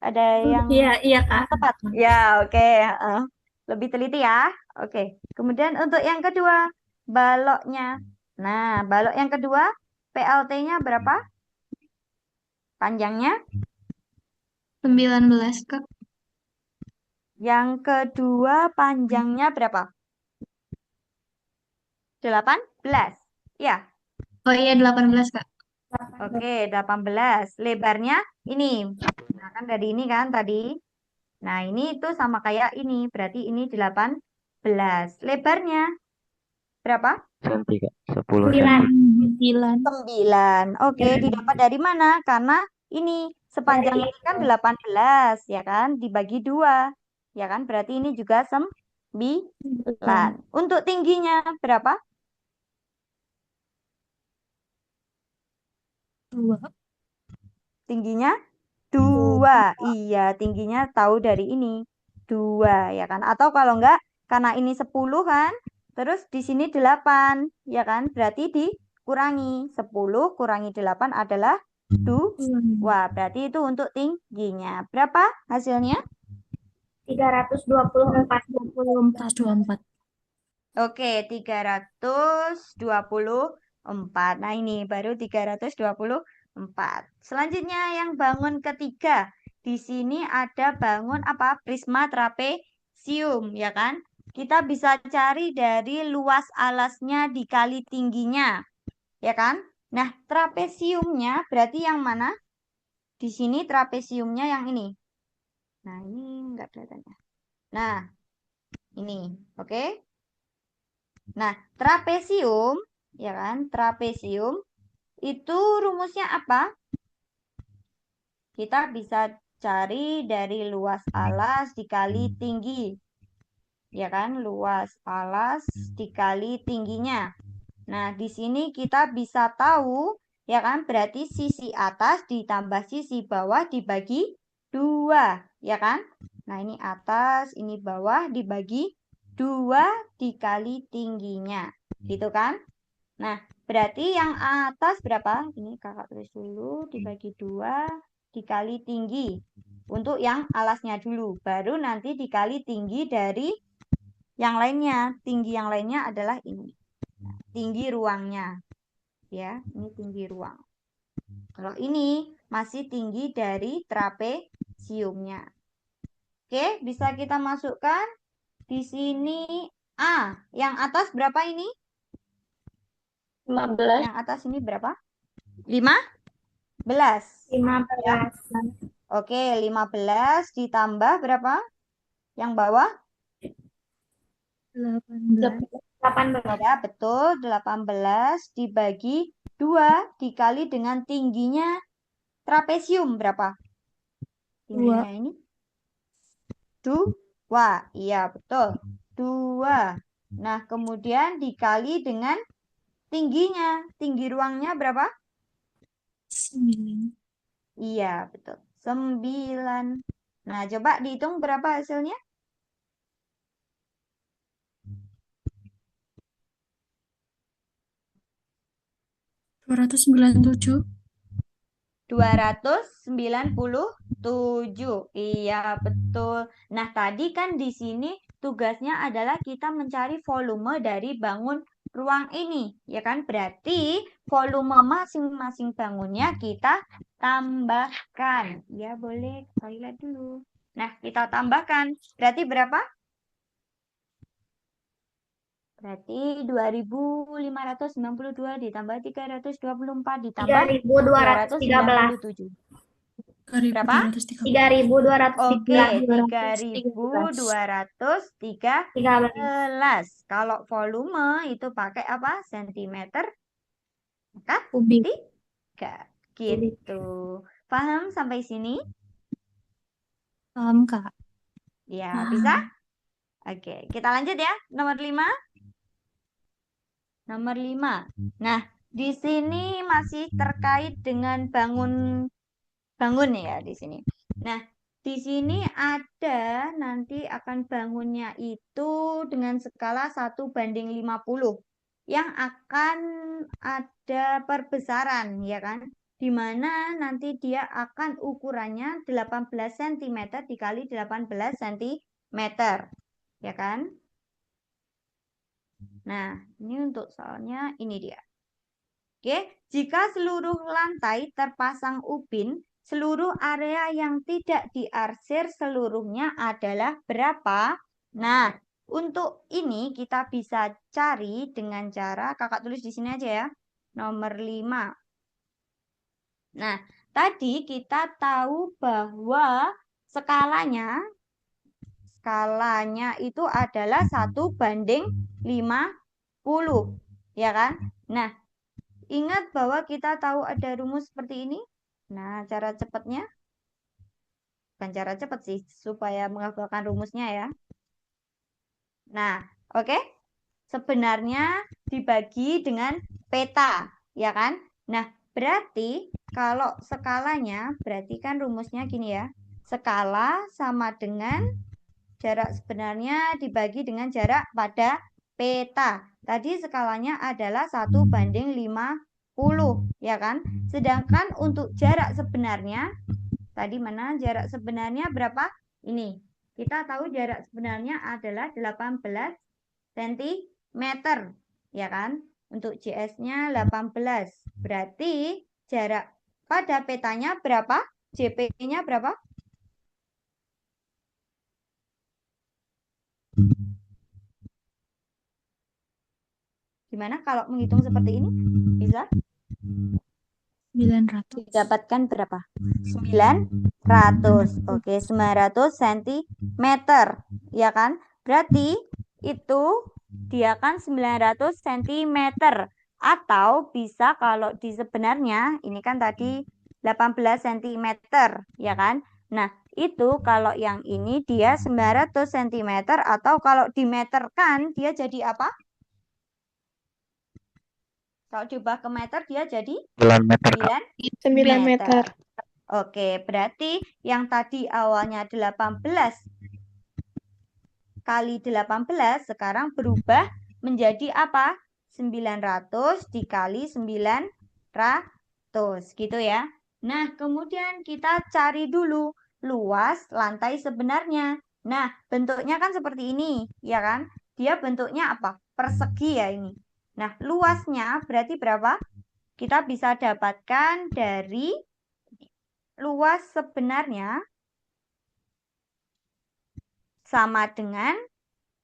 Ada yang Iya Kak. tepat. Ya, oke. Lebih teliti ya. Oke. Kemudian untuk yang kedua, baloknya. Nah, balok yang kedua, PLT-nya berapa? Panjangnya? 19 Kak. Yang kedua, panjangnya berapa? 18. Ya. Oh iya 18 Kak. Oke, 18. Lebarnya ini. Nah, kan dari ini kan tadi. Nah, ini itu sama kayak ini. Berarti ini 18. Lebarnya berapa? Senti, Kak. 10 senti. 9. Oke, didapat dari mana? Karena ini sepanjang ini kan 18, ya kan? Dibagi 2. Ya kan? Berarti ini juga 9. Untuk tingginya berapa? 2. Tingginya 2. Iya, tingginya tahu dari ini. 2, ya kan? Atau kalau enggak, karena ini 10 kan? Terus di sini 8, ya kan? Berarti dikurangi. 10 kurangi 8 adalah 2. Berarti itu untuk tingginya. Berapa hasilnya? 324. Oke, 324. Nah, ini baru 324. 4. Selanjutnya yang bangun ketiga. Di sini ada bangun apa? Prisma trapesium, ya kan? Kita bisa cari dari luas alasnya dikali tingginya, ya kan? Nah, trapesiumnya berarti yang mana? Di sini trapesiumnya yang ini. Nah, ini enggak kelihatan ya. Nah, ini, oke? Nah, trapesium, ya kan? Trapesium itu rumusnya apa? Kita bisa cari dari luas alas dikali tinggi. Ya kan? Luas alas dikali tingginya. Nah, di sini kita bisa tahu, ya kan? Berarti sisi atas ditambah sisi bawah dibagi 2, ya kan? Nah, ini atas, ini bawah dibagi 2 dikali tingginya. Gitu kan? Nah, berarti yang atas berapa? Ini kakak tulis dulu, dibagi 2 dikali tinggi. Untuk yang alasnya dulu. Baru nanti dikali tinggi dari yang lainnya. Tinggi yang lainnya adalah ini. Tinggi ruangnya. Ya, ini tinggi ruang. Kalau ini masih tinggi dari trapesiumnya. Oke, bisa kita masukkan di sini A. Yang atas berapa ini? 15. Yang atas ini berapa? 15. 15. Oke, 15 ditambah berapa? Yang bawah? 18. Ya, betul. 18 dibagi 2 dikali dengan tingginya trapesium berapa? Tingginya ini? 2. Iya, betul. 2. Nah, kemudian dikali dengan tingginya. Tinggi ruangnya berapa? 9. Iya, betul. 9. Nah, coba dihitung berapa hasilnya? 297. 297. Iya, betul. Nah, tadi kan di sini tugasnya adalah kita mencari volume dari bangun ruang ini, ya kan? Berarti volume masing-masing bangunnya kita tambahkan. Ya, boleh toilet dulu. Nah, kita tambahkan. Berarti berapa? Berarti 2592 ditambah 324 ditambah 297. Berapa? 3.213. Oke, 3.213. Kalau volume itu pakai apa? Sentimeter maka Kubik. 3. Gitu. Paham sampai sini? Paham, Kak? Ya, bisa? Oke, kita lanjut ya. Nomor 5. Nomor 5. Nah, di sini masih terkait dengan bangun ya di sini. Nah, di sini ada nanti akan bangunnya itu dengan skala 1:50 yang akan ada perbesaran, ya kan? Di mana nanti dia akan ukurannya 18 cm dikali 18 cm, ya kan? Nah, ini untuk soalnya ini dia. Oke, jika seluruh lantai terpasang ubin, seluruh area yang tidak diarsir seluruhnya adalah berapa? Nah, untuk ini kita bisa cari dengan cara, kakak tulis di sini aja ya, nomor 5. Nah, tadi kita tahu bahwa skalanya itu adalah 1:50, ya kan? Nah, ingat bahwa kita tahu ada rumus seperti ini. Nah, cara cepatnya, bukan cara cepat sih, supaya menghafalkan rumusnya ya. Nah, oke. Sebenarnya dibagi dengan peta, ya kan? Nah, berarti kalau skalanya, berarti kan rumusnya gini ya. Skala sama dengan jarak sebenarnya dibagi dengan jarak pada peta. Tadi skalanya adalah 1:50, ya kan? Sedangkan untuk jarak sebenarnya, tadi mana jarak sebenarnya berapa? Ini. Kita tahu jarak sebenarnya adalah 18 cm, ya kan? Untuk JS-nya 18. Berarti jarak pada petanya berapa? JP-nya berapa? Gimana kalau menghitung seperti ini? Bisa 900. didapatkan berapa? 900. Oke, 900 cm. Ya kan? Berarti itu dia kan 900 cm. Atau bisa kalau di sebenarnya, ini kan tadi 18 cm. Ya kan? Nah, itu kalau yang ini dia 900 cm. Atau kalau dimeterkan, dia jadi apa? Kalau diubah ke meter, dia jadi 9 meter, Kak. 9 meter. Oke, berarti yang tadi awalnya 18 kali 18 sekarang berubah menjadi apa? 900 dikali 900 gitu ya. Nah, kemudian kita cari dulu luas lantai sebenarnya. Nah, bentuknya kan seperti ini, ya kan? Dia bentuknya apa? Persegi ya ini. Nah, luasnya berarti berapa? Kita bisa dapatkan dari luas sebenarnya sama dengan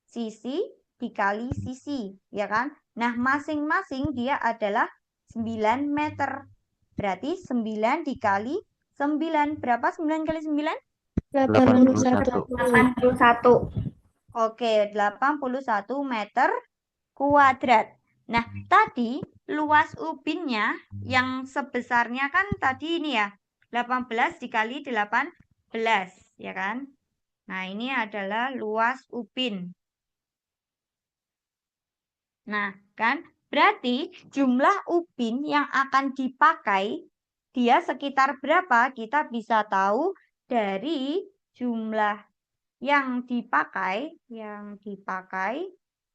sisi dikali sisi, ya kan? Nah, masing-masing dia adalah 9 meter. Berarti 9 dikali 9. Berapa 9 kali 9? 81. 81. Oke, 81 meter kuadrat. Nah, tadi luas ubinnya yang sebesarnya kan tadi ini ya, 18 dikali 18, ya kan? Nah, ini adalah luas ubin. Nah, kan berarti jumlah ubin yang akan dipakai dia sekitar berapa? Kita bisa tahu dari jumlah yang dipakai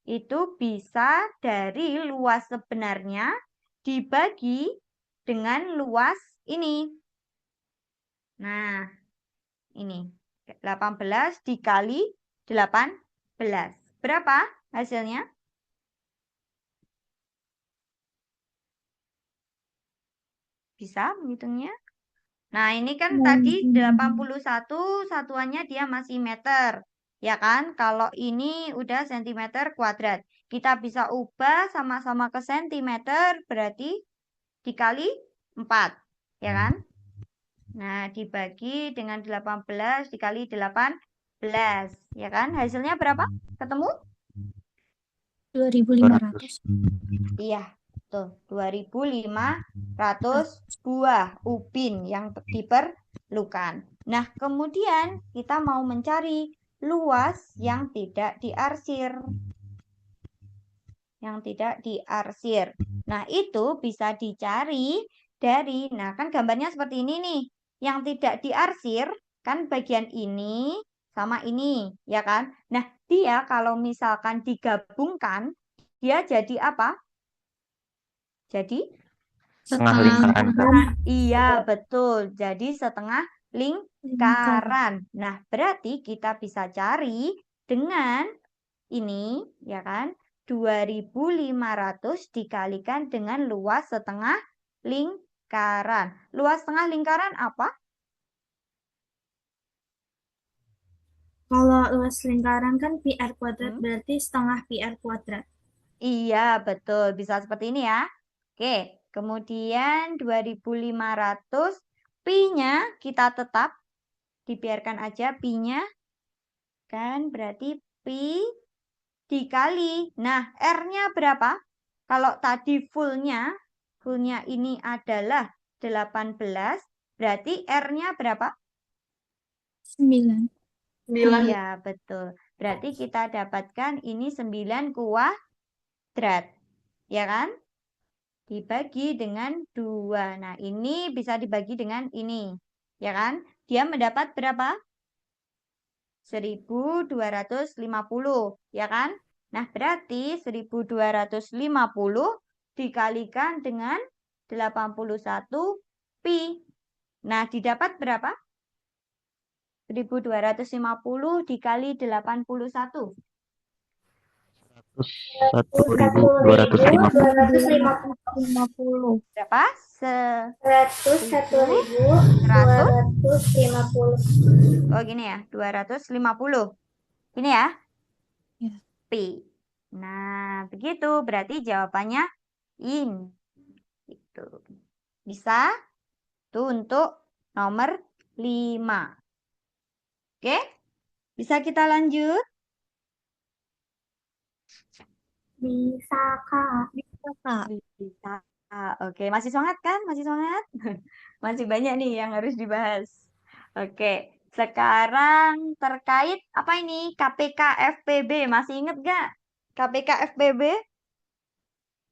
itu bisa dari luas sebenarnya dibagi dengan luas ini. Nah, ini 18 dikali 18. Berapa hasilnya? Bisa menghitungnya? Nah, ini kan tadi 81 satuannya dia masih meter. Ya kan? Kalau ini udah sentimeter kuadrat. Kita bisa ubah sama-sama ke sentimeter berarti dikali 4. Ya kan? Nah, dibagi dengan 18 dikali 18. Ya kan? Hasilnya berapa? Ketemu? 2.500. Iya, tuh 2.500 buah ubin yang diperlukan. Nah, kemudian kita mau mencari luas yang tidak diarsir. Yang tidak diarsir. Nah, itu bisa dicari dari, nah kan gambarnya seperti ini nih. Yang tidak diarsir kan bagian ini sama ini, ya kan? Nah, dia kalau misalkan digabungkan, dia jadi apa? Jadi Setengah lingkaran, Kak. iya, betul. Jadi setengah lingkaran. Nah, berarti kita bisa cari dengan ini, ya kan? 2.500 dikalikan dengan luas setengah lingkaran. Luas setengah lingkaran apa? Kalau luas lingkaran kan PR kuadrat, Hmm? berarti setengah PR kuadrat. Iya, betul. Bisa seperti ini ya. Oke, kemudian 2.500 pi-nya kita tetap dibiarkan aja pi-nya. Kan berarti pi dikali. Nah, R-nya berapa? Kalau tadi fullnya ini adalah 18, berarti R-nya berapa? 9. Iya, betul. Berarti kita dapatkan ini 9 kuadrat. Ya kan? Dibagi dengan 2. Nah, ini bisa dibagi dengan ini. Ya kan? Dia mendapat berapa? 1.250, ya kan? Nah, berarti 1.250 dikalikan dengan 81 pi. Nah, didapat berapa? 1.250 dikali 81. 101.250. 50. Berapa? $101.250. Oh gini ya, 250. Ini ya, Ya. P. Nah, begitu. Berarti jawabannya ini. Gitu. Bisa? Itu untuk nomor 5. Oke? Bisa kita lanjut? Bisa, Kak. Bisa. Oke, masih semangat kan? Masih semangat? Masih banyak nih yang harus dibahas. Oke, sekarang terkait apa ini? KPK FPB. Masih inget gak? KPK FPB?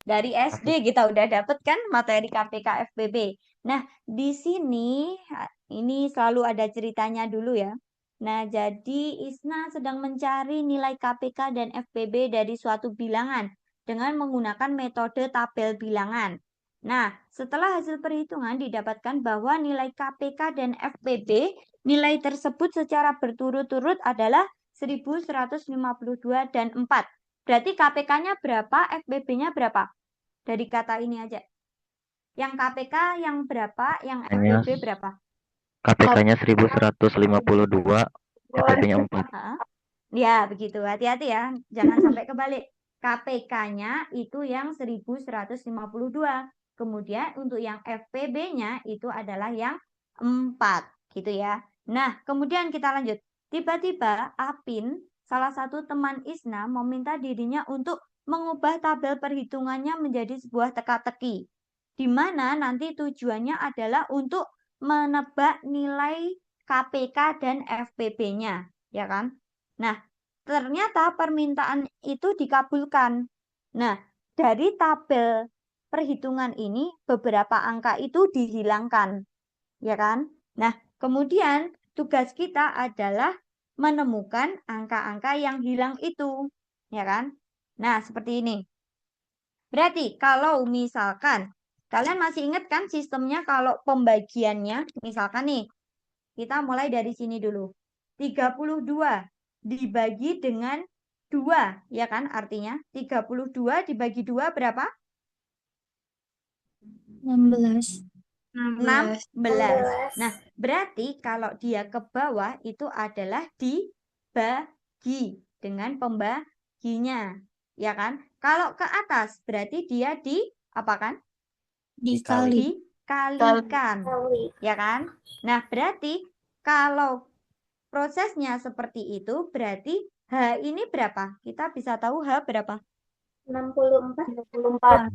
Dari SD kita udah dapet kan materi KPK FPB. Nah, di sini ini selalu ada ceritanya dulu ya. Nah, jadi Isna sedang mencari nilai KPK dan FPB dari suatu bilangan dengan menggunakan metode tabel bilangan. Nah, setelah hasil perhitungan didapatkan bahwa nilai KPK dan FPB, nilai tersebut secara berturut-turut adalah 1152 dan 4. Berarti KPK-nya berapa, FPB-nya berapa? Dari kata ini aja. Yang KPK yang berapa, yang Hanya FPB berapa? KPK-nya 1152, FPB-nya 4. Ya, begitu. Hati-hati ya. Jangan sampai kebalik. KPK-nya itu yang 1152. Kemudian untuk yang FPB-nya itu adalah yang 4. Gitu ya. Nah, kemudian kita lanjut. Tiba-tiba Apin, salah satu teman Isna, meminta dirinya untuk mengubah tabel perhitungannya menjadi sebuah teka-teki. Di mana nanti tujuannya adalah untuk menebak nilai KPK dan FPB-nya. Ya kan? Nah, ternyata permintaan itu dikabulkan. Nah, dari tabel perhitungan ini beberapa angka itu dihilangkan, ya kan? Nah, kemudian tugas kita adalah menemukan angka-angka yang hilang itu, ya kan? Nah, seperti ini. Berarti kalau misalkan kalian masih ingat kan sistemnya kalau pembagiannya, misalkan nih, kita mulai dari sini dulu. 32 dibagi dengan 2, ya kan? Artinya 32 dibagi 2 berapa? 16. 16. Nah, berarti kalau dia ke bawah itu adalah dibagi dengan pembaginya, ya kan? Kalau ke atas berarti dia diapakan? Dikali. Dikalikan, ya kan? Nah, berarti kalau prosesnya seperti itu, berarti H ini berapa? Kita bisa tahu H berapa? 64.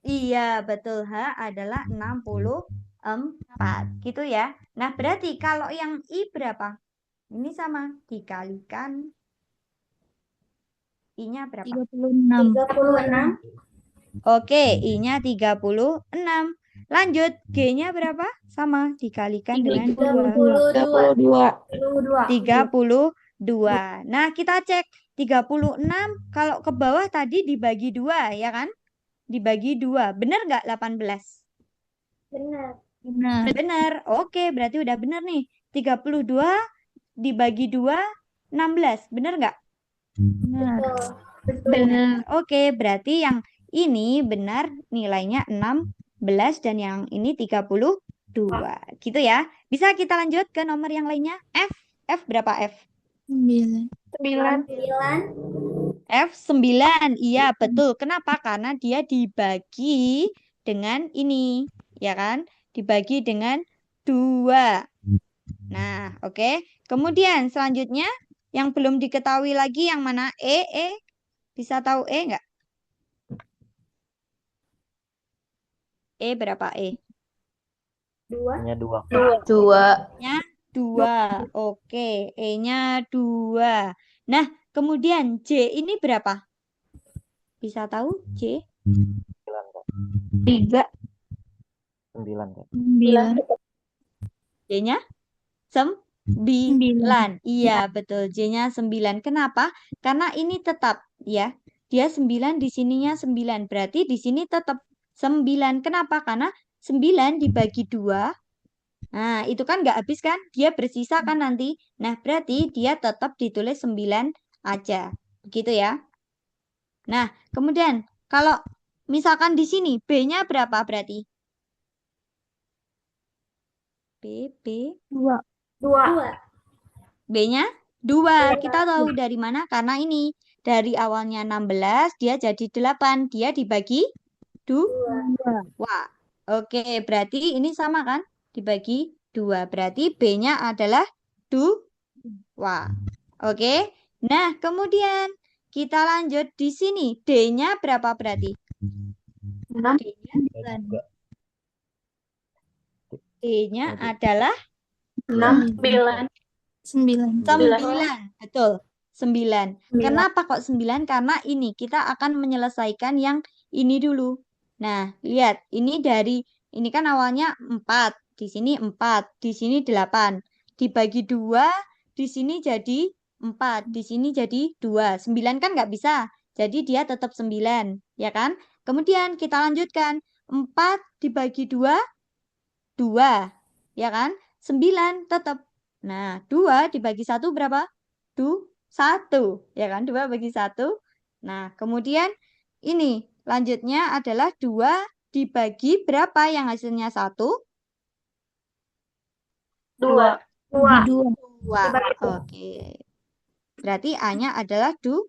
Iya, betul. H adalah 64. Gitu ya. Nah, berarti kalau yang I berapa? Ini sama. Dikalikan. I-nya berapa? 36. 36. Oke, I-nya 36. Lanjut. G-nya berapa? Sama. Dikalikan dengan 2. 32. Nah, kita cek 36 kalau ke bawah tadi dibagi 2, ya kan? Dibagi 2. Benar nggak 18? Benar. Benar. Benar. Oke, berarti udah benar nih. 32 dibagi 2, 16. Benar nggak? Benar. Betul. Oke, berarti yang ini benar nilainya 16 dan yang ini 32. Gitu ya. Bisa kita lanjut ke nomor yang lainnya? F. F berapa F? 9. 9. F 9. Iya, betul. Kenapa? Karena dia dibagi dengan ini, ya kan? Dibagi dengan 2. Nah, oke. Kemudian selanjutnya yang belum diketahui lagi yang mana? E. Bisa tahu E nggak? E berapa E? 2. Hanya 2. Nya 2. Oke, E-nya 2. Nah, kemudian J ini berapa? Bisa tahu J? 3. 9 kan? 9. J-nya 9. Iya, betul. J-nya 9. Kenapa? Karena ini tetap ya. Dia 9 di sininya 9. Berarti di sini tetap 9. Kenapa? Karena 9 dibagi 2. Nah, itu kan nggak habis kan? Dia bersisa kan nanti. Nah, berarti dia tetap ditulis 9 aja. Begitu ya. Nah, kemudian kalau misalkan di sini B-nya berapa berarti? B, B. 2. 2. B-nya 2. Kita tahu dari mana? Karena ini dari awalnya 16, dia jadi 8. Dia dibagi 2. 2. Oke, berarti ini sama kan? Dibagi 2. Berarti B-nya adalah 2. Oke. Nah, kemudian kita lanjut di sini. D-nya berapa berarti? 6. D-nya Juga. D-nya adalah 6. 9. 9. 9. Betul. 9. Kenapa kok 9? Karena ini kita akan menyelesaikan yang ini dulu. Nah, lihat. Ini kan awalnya 4. Di sini 4. Di sini 8. Dibagi 2. Di sini jadi 4. Di sini jadi 2. 9 kan nggak bisa. Jadi dia tetap 9. Ya kan? Kemudian kita lanjutkan. 4 dibagi 2. 2. Ya kan? 9 tetap. Nah, 2 dibagi 1 berapa? 1. Ya kan? 2 bagi 1. Nah, kemudian ini lanjutnya adalah 2 dibagi berapa yang hasilnya 1? 2. 2. 2. 2. Oke. Berarti A-nya adalah 2.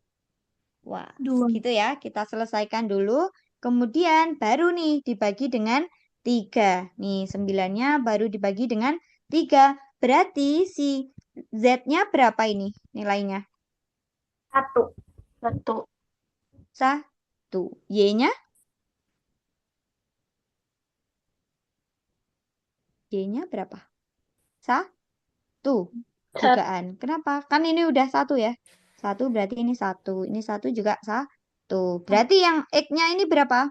2. Gitu ya. Kita selesaikan dulu. Kemudian baru nih dibagi dengan 3. Nih 9-nya baru dibagi dengan 3. Berarti si Z-nya berapa ini nilainya? 1. 1. 1. Y-nya? Y-nya berapa? 1. Dugaan. Kenapa? Kan ini udah 1 ya. 1 berarti ini 1. Ini 1 juga 1. Berarti yang X-nya ini berapa?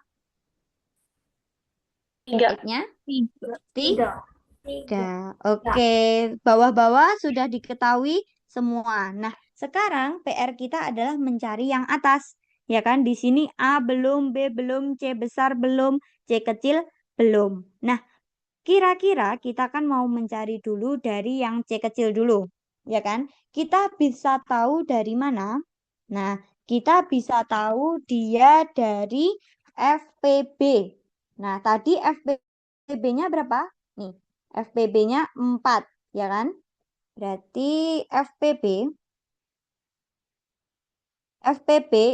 3. X-nya 3. 3. Oke, bawah-bawah sudah diketahui semua. Nah, sekarang PR kita adalah mencari yang atas. Ya kan? Di sini A belum, B belum, C besar belum, C kecil belum. Nah, kira-kira kita kan mau mencari dulu dari yang C kecil dulu. Ya kan? Kita bisa tahu dari mana? Nah, kita bisa tahu dia dari FPB. Nah, tadi FPB-nya berapa? Nih, FPB-nya 4, ya kan? Berarti FPB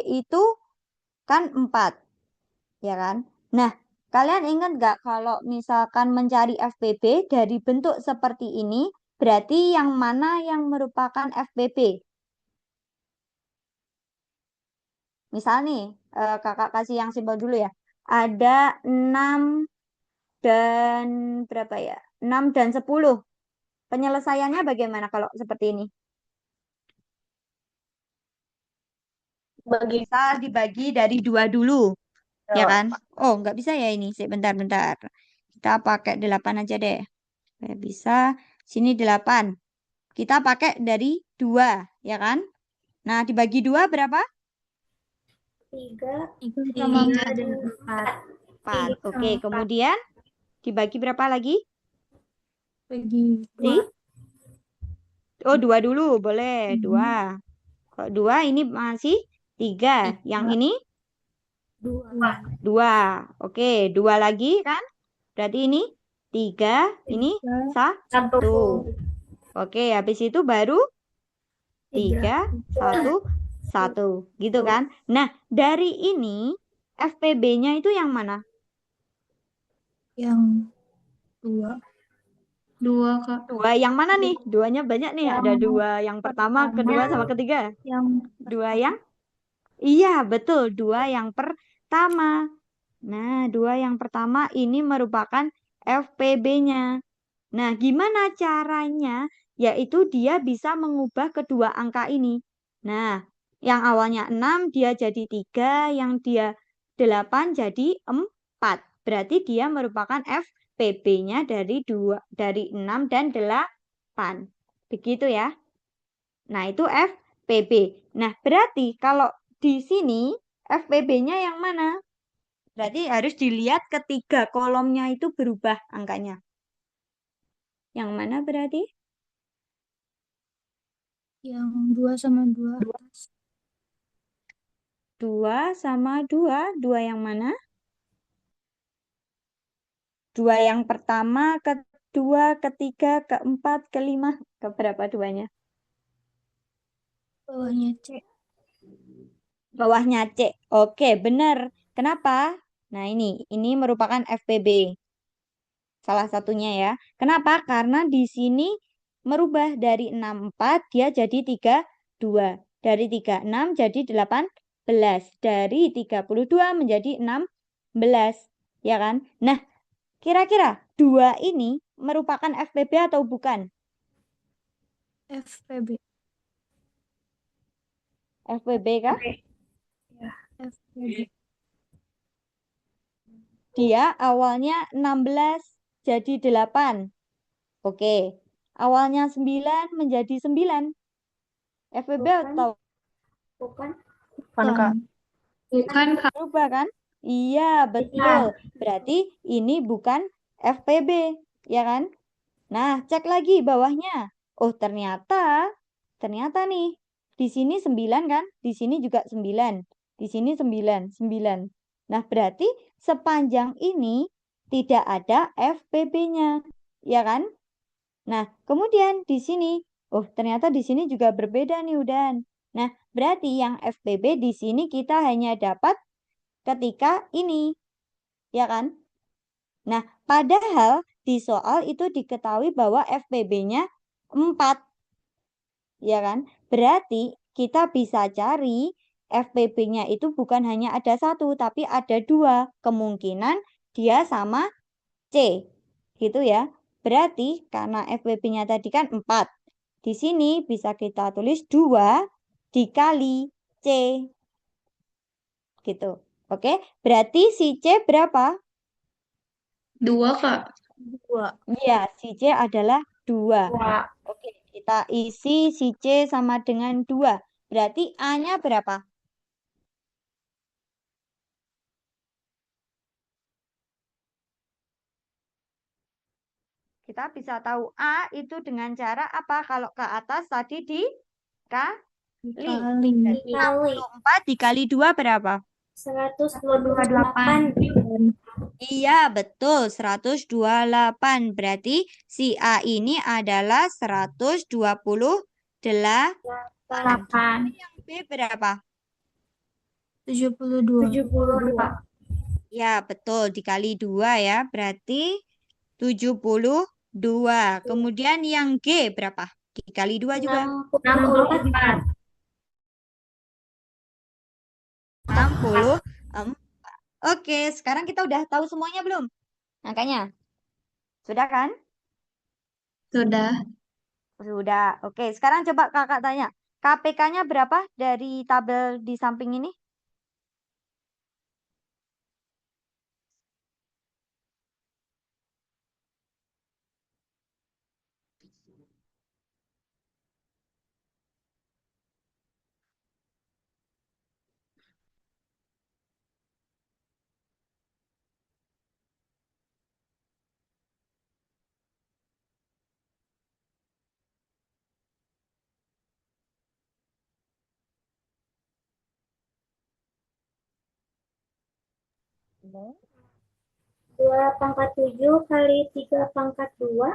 itu kan 4, ya kan? Nah, kalian ingat nggak kalau misalkan mencari FPB dari bentuk seperti ini, berarti yang mana yang merupakan FPB? Misal nih, kakak kasih yang simpel dulu ya. Ada 6 dan berapa ya? 6 dan 10. Penyelesaiannya bagaimana kalau seperti ini? Bisa dibagi dari 2 dulu, ya kan? Oh, nggak bisa ya ini. Bentar-bentar. Kita pakai 8 aja deh. Supaya bisa. Sini 8. Kita pakai dari 2, ya kan? Nah, dibagi 2 berapa? 3. 3 dan 4. 4. Oke, kemudian dibagi berapa lagi? Bagi Oh, 2 dulu. Boleh, 2. Kalau 2 ini masih 3. Yang ini 2. 2. Oke, 2 lagi kan? Berarti ini 3, ini 1. Oke, habis itu baru 3, 1, 1. Gitu kan? Nah, dari ini FPB-nya itu yang mana? yang 2. 2, Kak. 2 yang mana nih? 2-nya banyak nih. Ada 2 yang pertama, kedua, sama ketiga. Yang 2 yang? Iya, betul. 2 yang pertama. Nah, 2 yang pertama ini merupakan FPB-nya. Nah, gimana caranya? Yaitu dia bisa mengubah kedua angka ini. Nah, yang awalnya 6 dia jadi 3, yang dia 8 jadi 4. Berarti dia merupakan FPB-nya dari 6 dan 8. Begitu ya. Nah, itu FPB. Nah, berarti kalau di sini FPB-nya yang mana? Berarti harus dilihat ketiga kolomnya itu berubah angkanya. Yang mana berarti? yang 2 sama 2 atas. 2 sama 2. 2 yang mana? 2 yang pertama 2, ketiga, keempat, kelima. Keberapa duanya? Bawahnya C. Bawahnya C. Oke, benar. Kenapa? Nah, ini merupakan FPB. Salah satunya ya. Kenapa? Karena di sini merubah dari 64 dia jadi 32. Dari 36 jadi 18. Dari 32 menjadi 16. Ya kan? Nah, kira-kira 2 ini merupakan FPB atau bukan? FPB. FPB kah? Ya, FPB. Dia awalnya 16 jadi 8. Oke. Awalnya 9 menjadi 9. FPB atau Bukan. Bukan. Bukan, Kak. berubah kan? Iya, betul. Berarti ini bukan FPB, ya kan? Nah, cek lagi bawahnya. Oh, ternyata nih, di sini 9 kan? Di sini juga 9. Di sini 9, 9. Nah, berarti sepanjang ini tidak ada FPB-nya, ya kan? Nah, kemudian di sini, oh ternyata di sini juga berbeda nih Udan. Nah, berarti yang FPB di sini kita hanya dapat ketika ini, ya kan? Nah, padahal di soal itu diketahui bahwa FPB-nya 4, ya kan? Berarti kita bisa cari FPB-nya itu bukan hanya ada 1, tapi ada 2. Kemungkinan dia sama C, gitu ya. Berarti karena FPB-nya tadi kan 4, di sini bisa kita tulis 2 dikali C, gitu. Oke, berarti si C berapa? 2, Kak. 2. Iya, si C adalah 2. Oke, kita isi si C sama dengan 2. Berarti A-nya berapa? Kita bisa tahu A itu dengan cara apa? Kalau ke atas tadi dikali. Dikali. Berarti 64 dikali 2 berapa? 128. Iya, betul. 128. Berarti si A ini adalah 128. Yang B berapa? 72. 72. Ya, betul. Dikali 2 ya. Berarti 72. Kemudian yang G berapa? Dikali 2 juga. 64. 64. Oke, sekarang kita udah tahu semuanya belum? Angkanya. Sudah kan? Sudah. Sudah. Oke, sekarang coba kakak tanya. KPK-nya berapa dari tabel di samping ini? Dua pangkat 7 kali 3 pangkat 2.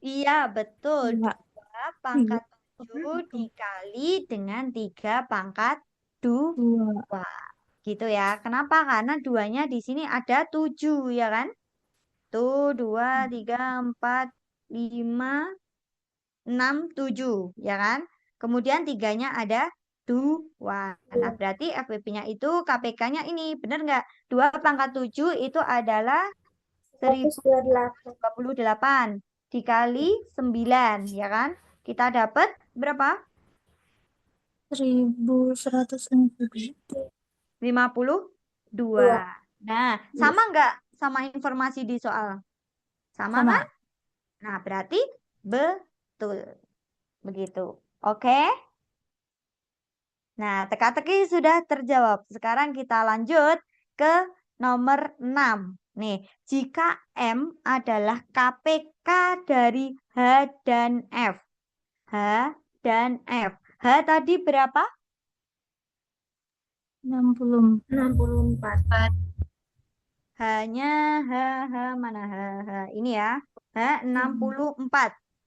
Iya, betul. Dua. 2 pangkat 7 dikali dengan 3 pangkat 2. 2. Gitu ya. Kenapa? Karena duanya di sini ada 7, ya kan? Tuh, 2, 3, 4, 5, 6, 7, ya kan? Kemudian tiganya ada 2. Nah, berarti FWP-nya itu KPK-nya ini. Benar nggak? 2 pangkat 7 itu adalah 1028 dikali 9, ya kan? Kita dapat berapa? 1150. 52. Nah, sama nggak sama informasi di soal? Sama Sama. kan? Nah, berarti betul. Begitu. Oke? Nah, teka-teki sudah terjawab. Sekarang kita lanjut ke nomor 6. Nih, jika M adalah KPK dari H dan F. H dan F. H tadi berapa? 64. H-nya H, mana H, H. Ini ya. H H64.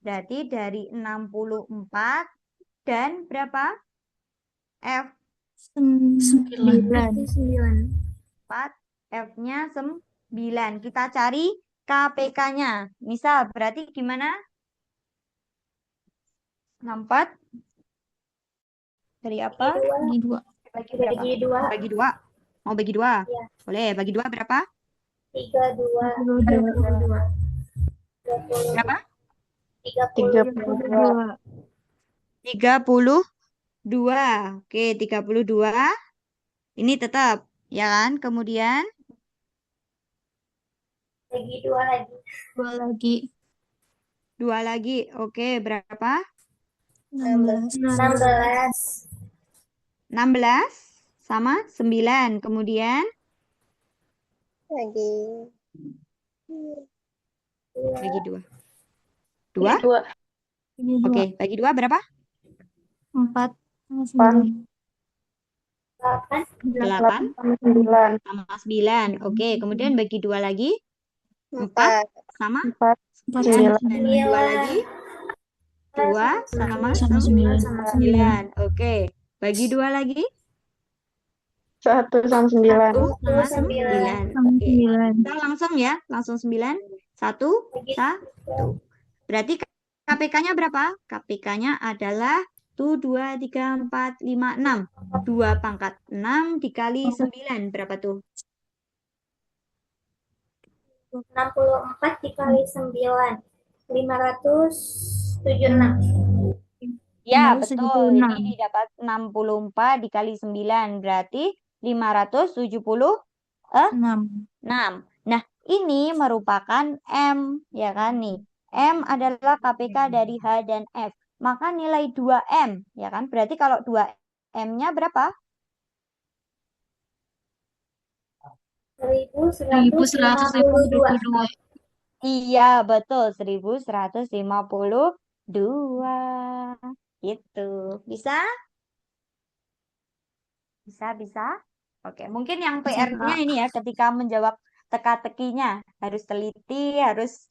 Berarti dari 64 dan berapa? F 9. 4, F-nya 9. Kita cari KPK-nya. Misal, berarti gimana? 64 dari apa? Bagi 2. Bagi berapa? Bagi 2. Mau bagi 2? Boleh. Bagi 2 berapa? 32. Berapa? 32. 32. Oke, 32. Ini tetap, ya kan? Kemudian Bagi 2 lagi. 2 lagi. 2 lagi. Oke, berapa? 16. 16 sama 9. Kemudian bagi 2. 2? Oke, bagi 2 berapa? 4 sama 9. 8 sama 9. Oke, kemudian bagi 2 lagi. 4 sama 4 sama 9. 2 lagi. 2 sama 9. Oke, bagi 2 lagi. 1 sama 9. 1 sama 9. Oke, kita langsung ya. Langsung 9. 1, 1. Berarti KPK-nya berapa? KPK-nya adalah 1, 2, 3, 4, 5, 6. 2 pangkat 6 dikali 9. Berapa tuh? 64 dikali 9. 576. Ya, 576. betul. Ini didapat 64 dikali 9. Berarti 576. 6. Nah, ini merupakan M, ya kan nih. M adalah KPK dari H dan F. Maka nilai 2M, ya kan? Berarti kalau 2M-nya berapa? 1152. Iya, betul. 1152. Gitu. Bisa? Bisa? Oke, mungkin yang PR-nya ini ya, ketika menjawab teka-tekinya harus teliti, harus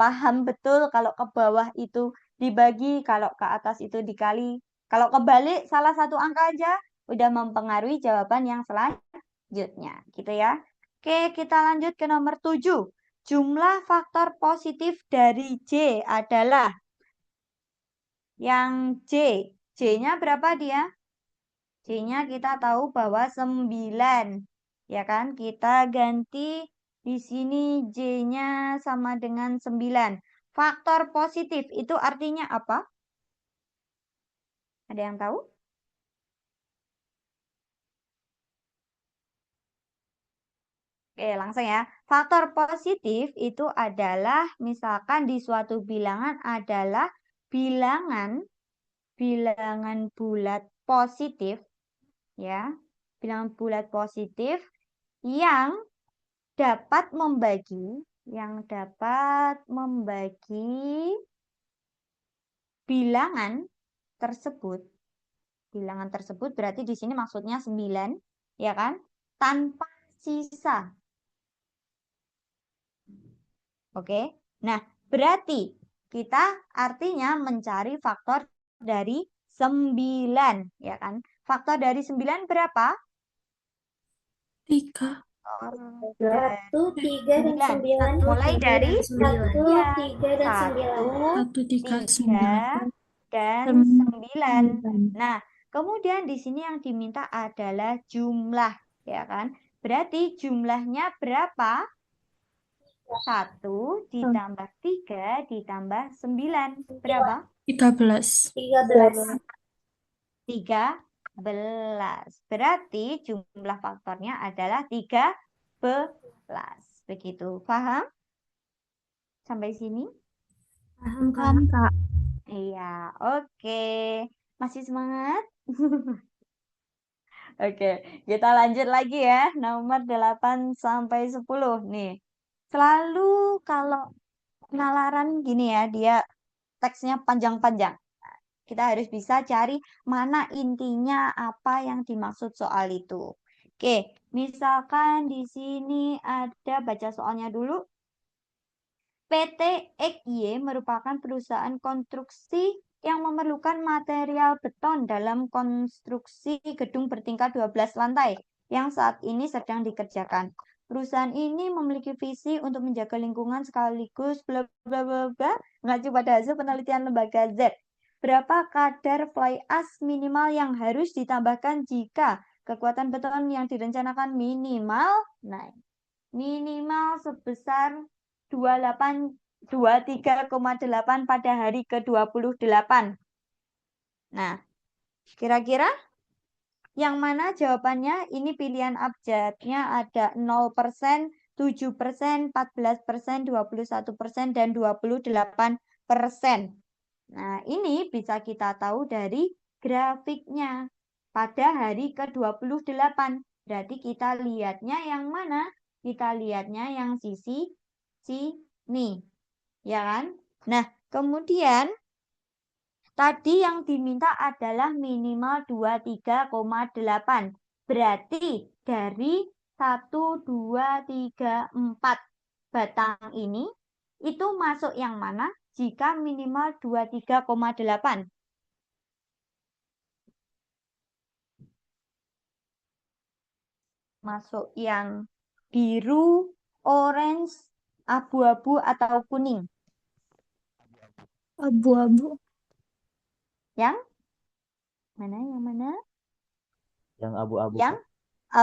paham betul kalau ke bawah itu dibagi, kalau ke atas itu dikali. Kalau kebalik salah satu angka aja udah mempengaruhi jawaban yang selanjutnya, gitu ya. Oke, kita lanjut ke nomor 7. Jumlah faktor positif dari J adalah yang J. J-nya berapa dia? J-nya kita tahu bahwa 9. Ya kan? Kita ganti di sini J-nya sama dengan 9. Faktor positif itu artinya apa? Ada yang tahu? Oke, langsung ya. Faktor positif itu adalah misalkan di suatu bilangan adalah bilangan bulat positif ya. Bilangan bulat positif yang dapat membagi bilangan tersebut. Bilangan tersebut berarti di sini maksudnya 9, ya kan? Tanpa sisa. Oke. Nah, berarti kita artinya mencari faktor dari 9, ya kan? Faktor dari 9 berapa? 3. 1, 3, dan 9. Mulai dari 1, 3, dan 9. 1, 3, 3 dan 9. Nah, kemudian di sini yang diminta adalah jumlah, ya kan? Berarti jumlahnya berapa? 1 ditambah 3 ditambah 9. Berapa? 13. 13. Berarti jumlah faktornya adalah 13. Begitu. Paham? Sampai sini? Paham, Kak. Iya, oke. Masih semangat? Oke, kita lanjut lagi ya. Nomor 8 sampai 10 nih. Selalu kalau penalaran gini ya, dia teksnya panjang-panjang. Kita harus bisa cari mana intinya apa yang dimaksud soal itu. Oke, misalkan di sini ada baca soalnya dulu. P PT XY merupakan perusahaan konstruksi yang memerlukan material beton dalam konstruksi gedung bertingkat 12 lantai yang saat ini sedang dikerjakan. Perusahaan ini memiliki visi untuk menjaga lingkungan sekaligus bla bla bla bla mengacu pada hasil penelitian lembaga Z. Berapa kadar fly ash minimal yang harus ditambahkan jika kekuatan beton yang direncanakan minimal sebesar 23,8 pada hari ke-28. Nah, kira-kira yang mana jawabannya? Ini pilihan abjadnya ada 0%, 7%, 14%, 21%, dan 28%. Nah, ini bisa kita tahu dari grafiknya pada hari ke-28. Berarti kita lihatnya yang mana? Kita lihatnya yang sisi sini. Ya kan? Nah, kemudian tadi yang diminta adalah minimal 23,8. Berarti dari 1, 2, 3, 4 batang ini itu masuk yang mana jika minimal 23,8? Masuk yang biru, orange, abu-abu, atau kuning? Abu-abu. Yang mana? Yang mana? Yang abu-abu, Yang Kak.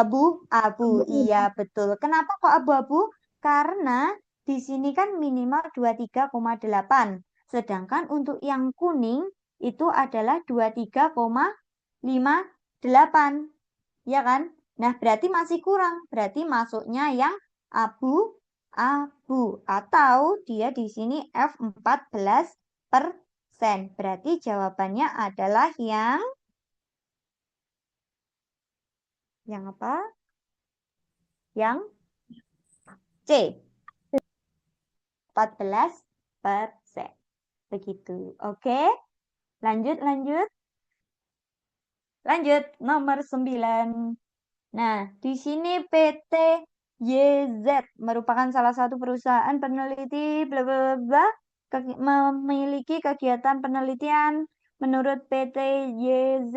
abu-abu. Iya, betul. Kenapa kok abu-abu? Karena di sini kan minimal 23,8. Sedangkan untuk yang kuning itu adalah 23,58. Ya kan? Nah, berarti masih kurang. Berarti masuknya yang abu-abu. Atau dia di sini F14%. Berarti jawabannya adalah yang apa? Yang C. 14%. Begitu. Oke. Lanjut. Lanjut. Nomor 9. Nah, di sini PT YZ merupakan salah satu perusahaan peneliti bla bla bla memiliki kegiatan penelitian. Menurut PT YZ,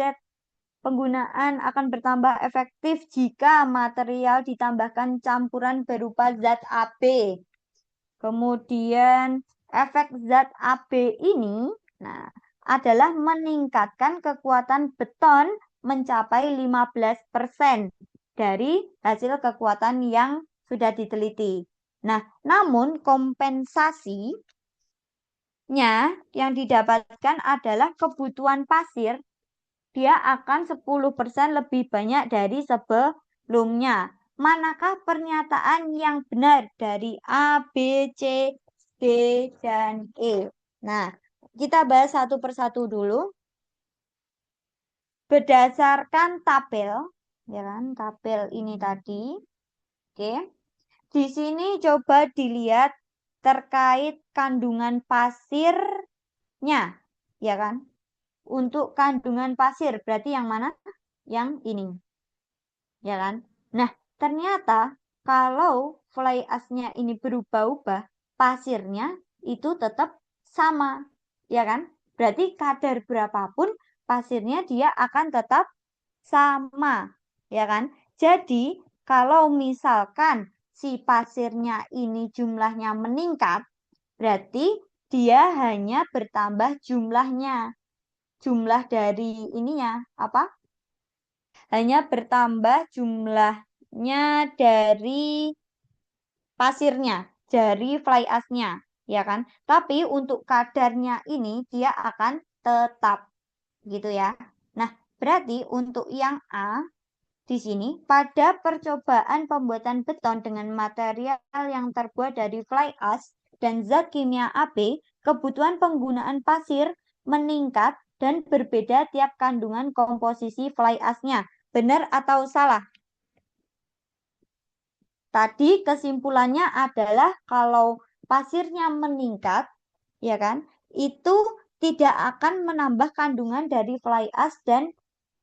penggunaan akan bertambah efektif jika material ditambahkan campuran berupa zat AB. Kemudian efek zat AB ini adalah meningkatkan kekuatan beton mencapai 15% dari hasil kekuatan yang sudah diteliti. Nah, namun kompensasinya yang didapatkan adalah kebutuhan pasir dia akan 10% lebih banyak dari sebelumnya. Manakah pernyataan yang benar dari A, B, C, D, dan E? Nah, kita bahas satu persatu dulu. Berdasarkan tabel, ya kan, tabel ini tadi. Oke. Di sini coba dilihat terkait kandungan pasirnya, ya kan? Untuk kandungan pasir, berarti yang mana? Yang ini. Ya kan? Nah, ternyata kalau fly ash-nya ini berubah-ubah, pasirnya itu tetap sama. Ya kan? Berarti kadar berapapun pasirnya dia akan tetap sama. Ya kan? Jadi, kalau misalkan si pasirnya ini jumlahnya meningkat, berarti dia hanya bertambah jumlahnya. Jumlah dari ininya apa? Hanya bertambah jumlahnya dari pasirnya, dari fly ash-nya, ya kan? Tapi untuk kadarnya ini dia akan tetap gitu ya. Nah, berarti untuk yang A di sini pada percobaan pembuatan beton dengan material yang terbuat dari fly ash dan zat kimia AB, kebutuhan penggunaan pasir meningkat dan berbeda tiap kandungan komposisi fly ash-nya. Benar atau salah? Tadi kesimpulannya adalah kalau pasirnya meningkat, ya kan, itu tidak akan menambah kandungan dari fly ash dan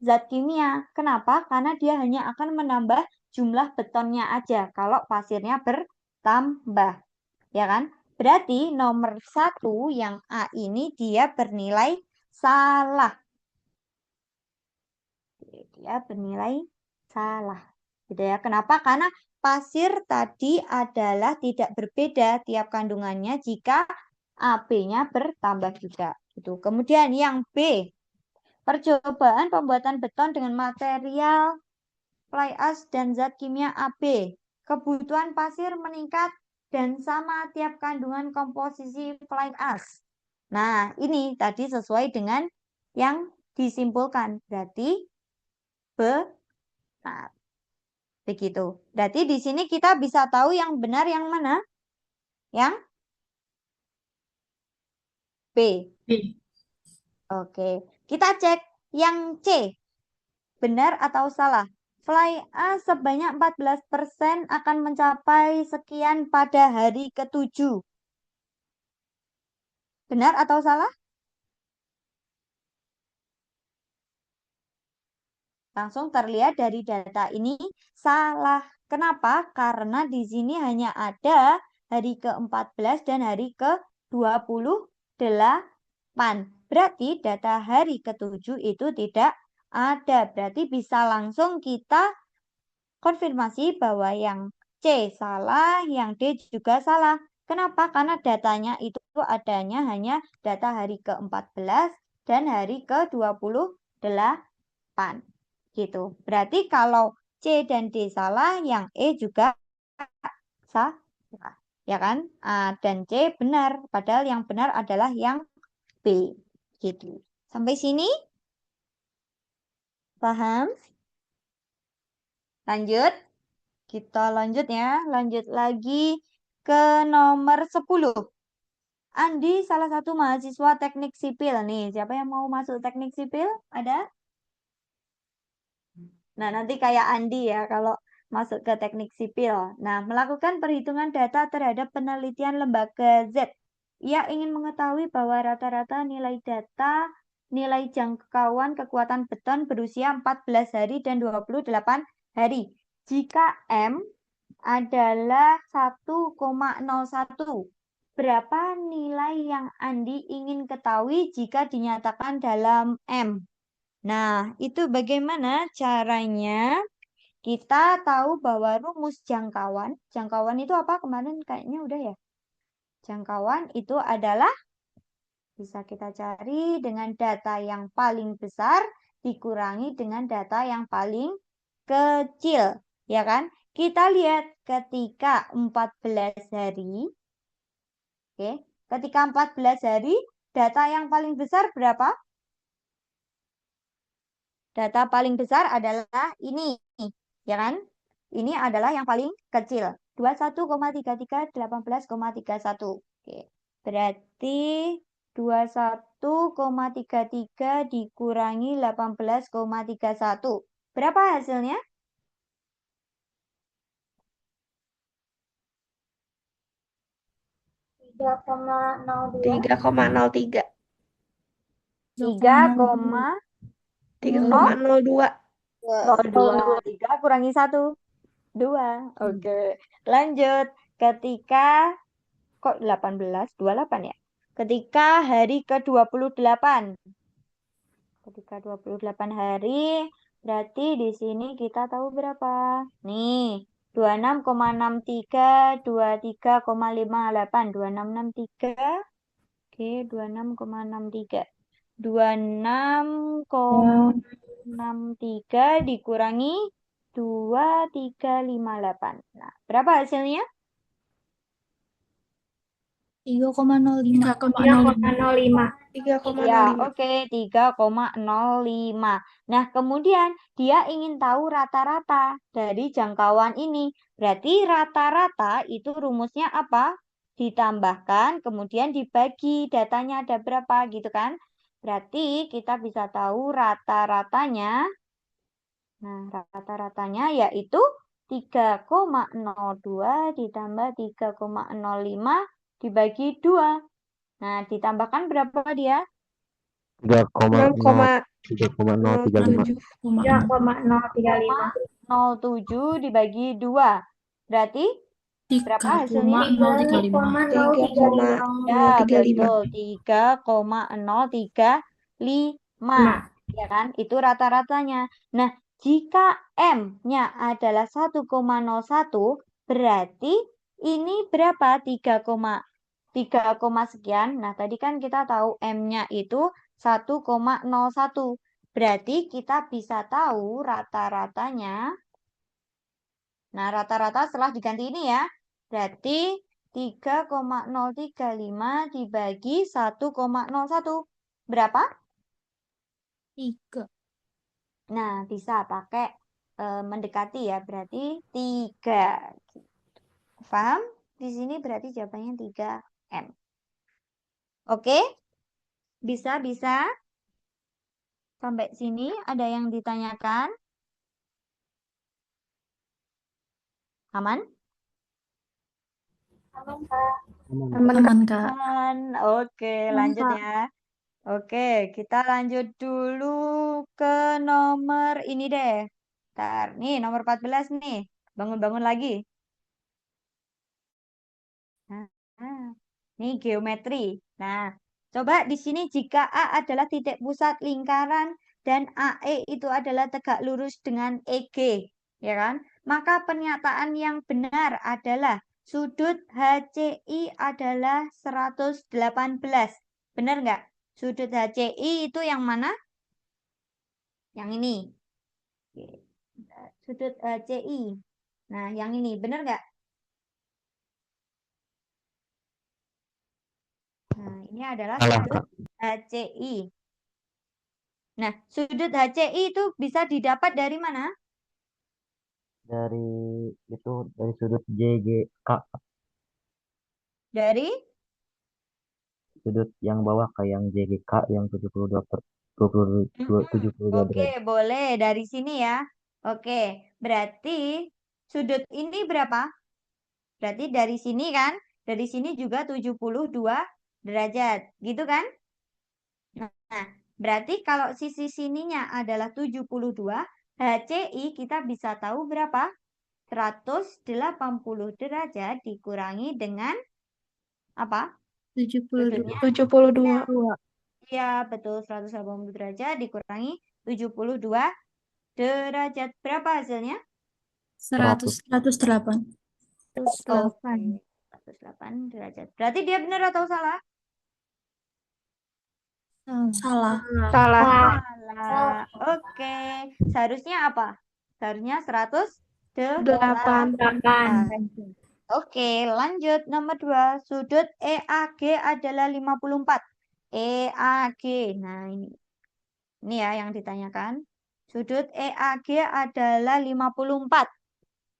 zat kimia. Kenapa? Karena dia hanya akan menambah jumlah betonnya aja kalau pasirnya bertambah. Ya kan? Berarti nomor 1 yang A ini dia bernilai salah. Dia bernilai salah. Gitu ya. Kenapa? Karena pasir tadi adalah tidak berbeda tiap kandungannya jika AB-nya bertambah juga. Gitu. Kemudian yang B, percobaan pembuatan beton dengan material fly ash dan zat kimia AB. Kebutuhan pasir meningkat dan sama tiap kandungan komposisi fly ash. Nah, ini tadi sesuai dengan yang disimpulkan. Berarti benar. Begitu. Berarti di sini kita bisa tahu yang benar yang mana? Yang B. B. Oke. Kita cek yang C. Benar atau salah? Fly A sebanyak 14% akan mencapai sekian pada hari ke-7. Benar atau salah? Langsung terlihat dari data ini salah. Kenapa? Karena di sini hanya ada hari ke-14 dan hari ke-28. Berarti data hari ke-7 itu tidak ada. Berarti bisa langsung kita konfirmasi bahwa yang C salah, yang D juga salah. Kenapa? Karena datanya itu adanya hanya data hari ke-14 dan hari ke-28. Gitu. Berarti kalau C dan D salah, yang E juga salah. Ya kan? A dan C benar. Padahal yang benar adalah yang B. Gitu. Sampai sini? Paham? Lanjut. Kita lanjut ya. Lanjut lagi ke nomor 10. Andi salah satu mahasiswa teknik sipil nih. Siapa yang mau masuk teknik sipil? Ada? Nah, nanti kayak Andi ya kalau masuk ke teknik sipil. Nah, melakukan perhitungan data terhadap penelitian lembaga Z. Ia ingin mengetahui bahwa rata-rata nilai data, nilai jangkauan kekuatan beton berusia 14 hari dan 28 hari. Jika M adalah 1,01, berapa nilai yang Andi ingin ketahui jika dinyatakan dalam M? Nah, itu bagaimana caranya kita tahu bahwa rumus jangkauan itu apa? Kemarin kayaknya udah ya. Jangkauan itu adalah bisa kita cari dengan data yang paling besar dikurangi dengan data yang paling kecil, ya kan? Kita lihat ketika 14 hari, oke, ketika 14 hari, data yang paling besar berapa? Data paling besar adalah ini, ya kan? Ini adalah yang paling kecil, 21,33, 18,31. Oke. Berarti 21,33 dikurangi 18,31. Berapa hasilnya? 3,03. 3,02. 3,02. 3 kurangi 1. 2. Oke. Lanjut. Ketika kok 18, 28 ya? Ketika hari ke-28. Ketika 28 hari, berarti di sini kita tahu berapa? Nih, 26,63, 23,58, 2663. Oke, 26,63. 26,63 dikurangi 2358. Nah, berapa hasilnya? 3,05. 3,05. Ya, oke, 3,05. Nah, kemudian dia ingin tahu rata-rata dari jangkauan ini. Berarti rata-rata itu rumusnya apa? Ditambahkan, kemudian dibagi, datanya ada berapa gitu kan? Berarti kita bisa tahu rata-ratanya. Nah, rata-ratanya yaitu 3,02 ditambah 3,05 dibagi 2. Nah, ditambahkan berapa dia? 3,035. 3,035. 0,07 dibagi 2. Berarti Berapa hasilnya? 3,035. Ya, betul. 3,035. Ya kan? Itu rata-ratanya. Nah, jika M-nya adalah 1,01, berarti ini berapa? 3 sekian. Nah, tadi kan kita tahu M-nya itu 1,01. Berarti kita bisa tahu rata-ratanya. Nah, rata-rata setelah diganti ini ya. Berarti 3,035 dibagi 1,01. Berapa? 3. Nah, bisa pakai mendekati ya. Berarti 3. Paham? Di sini berarti jawabannya 3M. Oke? Bisa? Sampai sini ada yang ditanyakan? Aman? Aman, Kak. Aman. Oke, lanjut ya. Oke, kita lanjut dulu ke nomor ini deh. Ntar, nih nomor 14 nih. Bangun-bangun lagi. Nah, ini geometri. Nah, coba di sini jika A adalah titik pusat lingkaran dan AE itu adalah tegak lurus dengan EG, ya kan? Maka pernyataan yang benar adalah sudut HCI adalah 118. Benar nggak? Sudut HCI itu yang mana? Yang ini. Oke. Sudut HCI. Nah, yang ini. Benar nggak? Nah, ini adalah sudut HCI. Nah, sudut HCI itu bisa didapat dari mana? Dari dari sudut JGK, Dari? sudut yang bawah kayak yang JGK yang 72 per 22 72 Oke, derajat. boleh dari sini ya. Oke, berarti sudut ini berapa? Berarti dari sini kan? Dari sini juga 72 derajat. Gitu kan? Nah, berarti kalau sisi sininya adalah 72, HCI kita bisa tahu berapa? 180 derajat dikurangi dengan apa? 72. Sudutnya? 72. Iya, betul. 180 derajat dikurangi 72 derajat. Berapa hasilnya? 108. Oke, 108 derajat. Berarti dia benar atau salah? Salah. Salah. Oke. Seharusnya apa? Seharusnya 108. Oke, lanjut. Nomor 2. Sudut EAG adalah 54. EAG. Nah, ini. Ini ya yang ditanyakan. Sudut EAG adalah 54.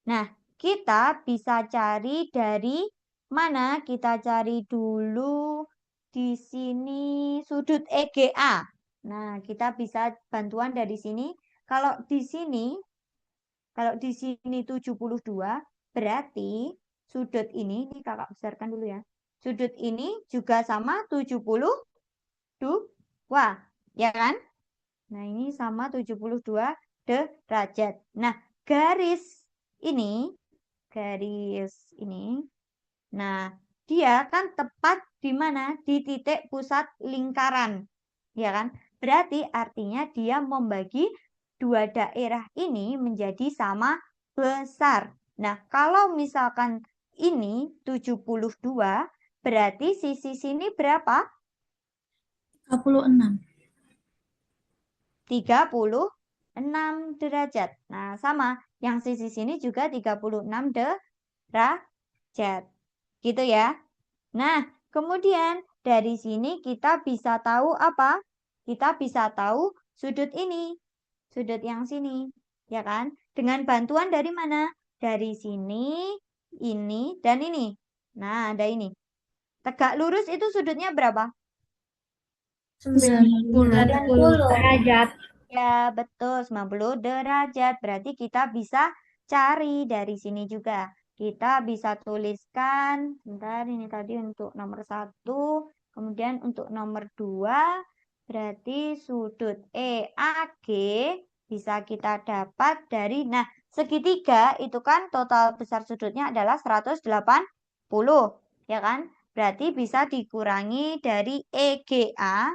Nah, kita bisa cari dari mana? Kita cari dulu di sini sudut EGA. Nah, kita bisa bantuan dari sini. Kalau di sini, kalau di sini 72, berarti sudut ini kakak besarkan dulu ya. Sudut ini juga sama 72, ya kan? Nah, ini sama 72 derajat. Nah, garis ini, nah, dia kan tepat di mana? Di titik pusat lingkaran, ya kan? Berarti artinya dia membagi dua daerah ini menjadi sama besar. Nah, kalau misalkan ini 72, berarti sisi sini berapa? 36. 36 derajat. Nah, sama. Yang sisi sini juga 36 derajat. Gitu ya. Nah, kemudian dari sini kita bisa tahu apa? Kita bisa tahu sudut ini. Sudut yang sini. Ya kan? Dengan bantuan dari mana? Dari sini, ini, dan ini. Nah, ada ini. Tegak lurus itu sudutnya berapa? 90 derajat. Ya, betul. 90 derajat. Berarti kita bisa cari dari sini juga. Kita bisa tuliskan, bentar ini tadi untuk nomor 1, kemudian untuk nomor 2, berarti sudut EAG bisa kita dapat dari, nah Segitiga itu kan total besar sudutnya adalah 180, ya kan? Berarti bisa dikurangi dari EGA,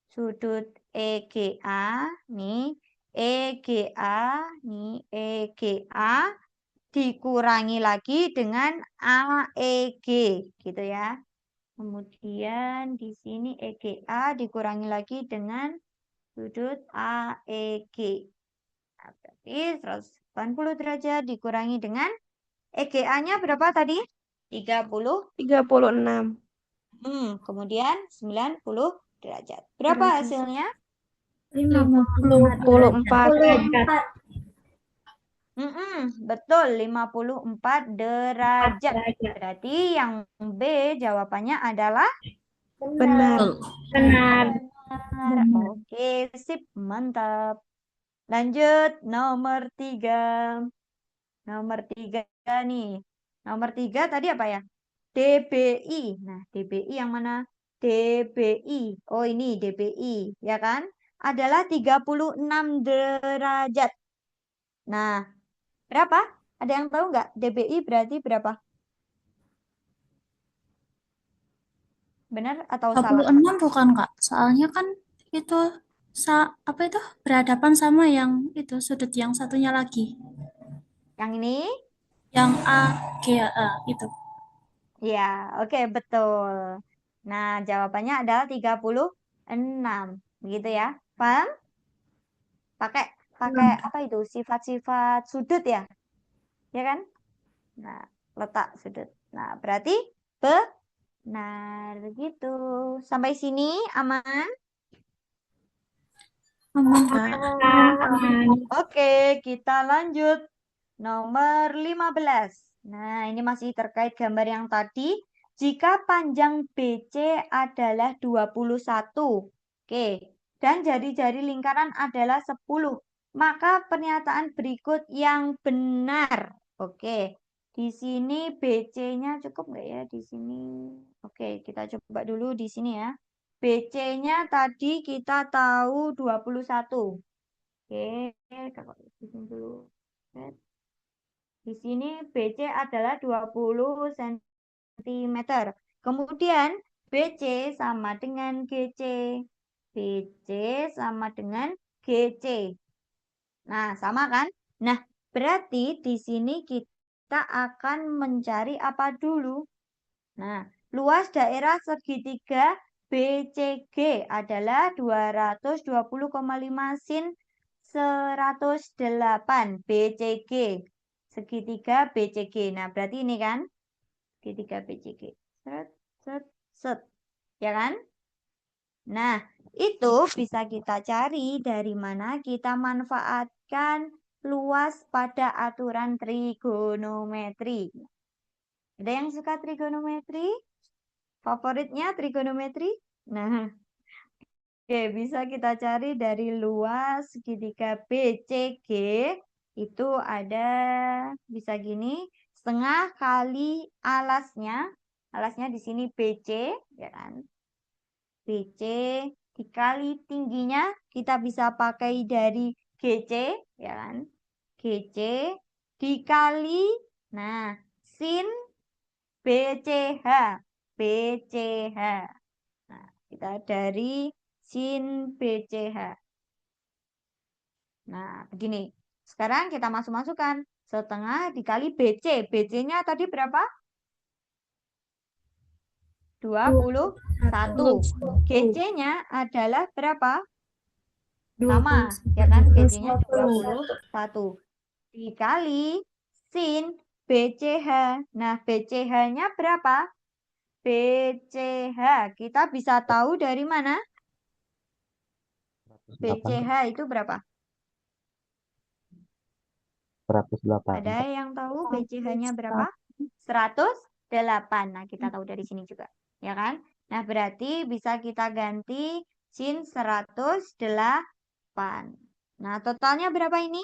sudut EGA, nih, EGA, nih, EGA, dikurangi lagi dengan AEG, gitu ya. Kemudian di sini EGA dikurangi lagi dengan sudut AEG. Nah, berarti 180 derajat dikurangi dengan EGA-nya berapa tadi? 30. 36 Kemudian 90 derajat. Berapa derajat. hasilnya? 54 derajat. Betul, 54 derajat. Derajat. Berarti yang B jawabannya adalah Benar. Benar. benar. Oke, sip, mantap. Lanjut, nomor 3. Nomor 3 nih. Nomor 3 tadi apa ya? DBI. Nah, DBI yang mana? DBI. Oh, ini DBI, ya kan? Adalah 36 derajat. Nah, berapa? Ada yang tahu nggak? DBI berarti berapa? Benar atau salah? 26 bukan Kak? Soalnya kan itu apa itu berhadapan sama yang itu sudut yang satunya lagi. Yang ini? Yang A, G, A itu. Ya, oke, betul. Nah, jawabannya adalah 36. Begitu ya. Paham? Pakai apa itu? Sifat-sifat sudut ya? Ya kan? Nah, letak sudut. Nah, berarti benar gitu. Sampai sini aman? Aman Kak. Oke, kita lanjut. Nomor 15. Nah, ini masih terkait gambar yang tadi. Jika panjang BC adalah 21. Oke. Dan jari-jari lingkaran adalah 10. Maka pernyataan berikut yang benar. Oke. Di sini BC-nya cukup nggak ya di sini? Oke, kita coba dulu di sini ya. BC-nya tadi kita tahu 21. Oke, kakak bikin dulu. Di sini BC adalah 20 cm. Kemudian BC sama dengan GC. BC sama dengan GC. Nah, sama kan? Nah, berarti di sini kita akan mencari apa dulu? Nah, luas daerah segitiga BCG adalah 220,5 sin 108 BCG. Segitiga BCG. Nah, berarti ini kan segitiga BCG. Set, set, set. Ya kan? Nah, itu bisa kita cari dari mana kita manfaatkan luas pada aturan trigonometri. Ada yang suka trigonometri? Favoritnya trigonometri? Nah, oke, bisa kita cari dari luas segitiga BCG itu ada bisa gini, setengah kali alasnya. Alasnya di sini BC, ya kan? BC dikali tingginya kita bisa pakai dari GC, ya kan? GC dikali, nah, sin BCH. BCH. Nah, kita dari sin BCH. Nah, begini. Sekarang kita masukkan. Setengah dikali BC. BC-nya tadi berapa? 21. GC-nya adalah berapa? Sama, ya kan? GC-nya 21. Dikali sin BCH. Nah, BCH-nya berapa? BCH. Kita bisa tahu dari mana? 108. BCH itu berapa? 108. Ada yang tahu BCH-nya berapa? 108. Nah, kita tahu dari sini juga. Ya kan? Nah, berarti bisa kita ganti sin 108. Nah, totalnya berapa ini?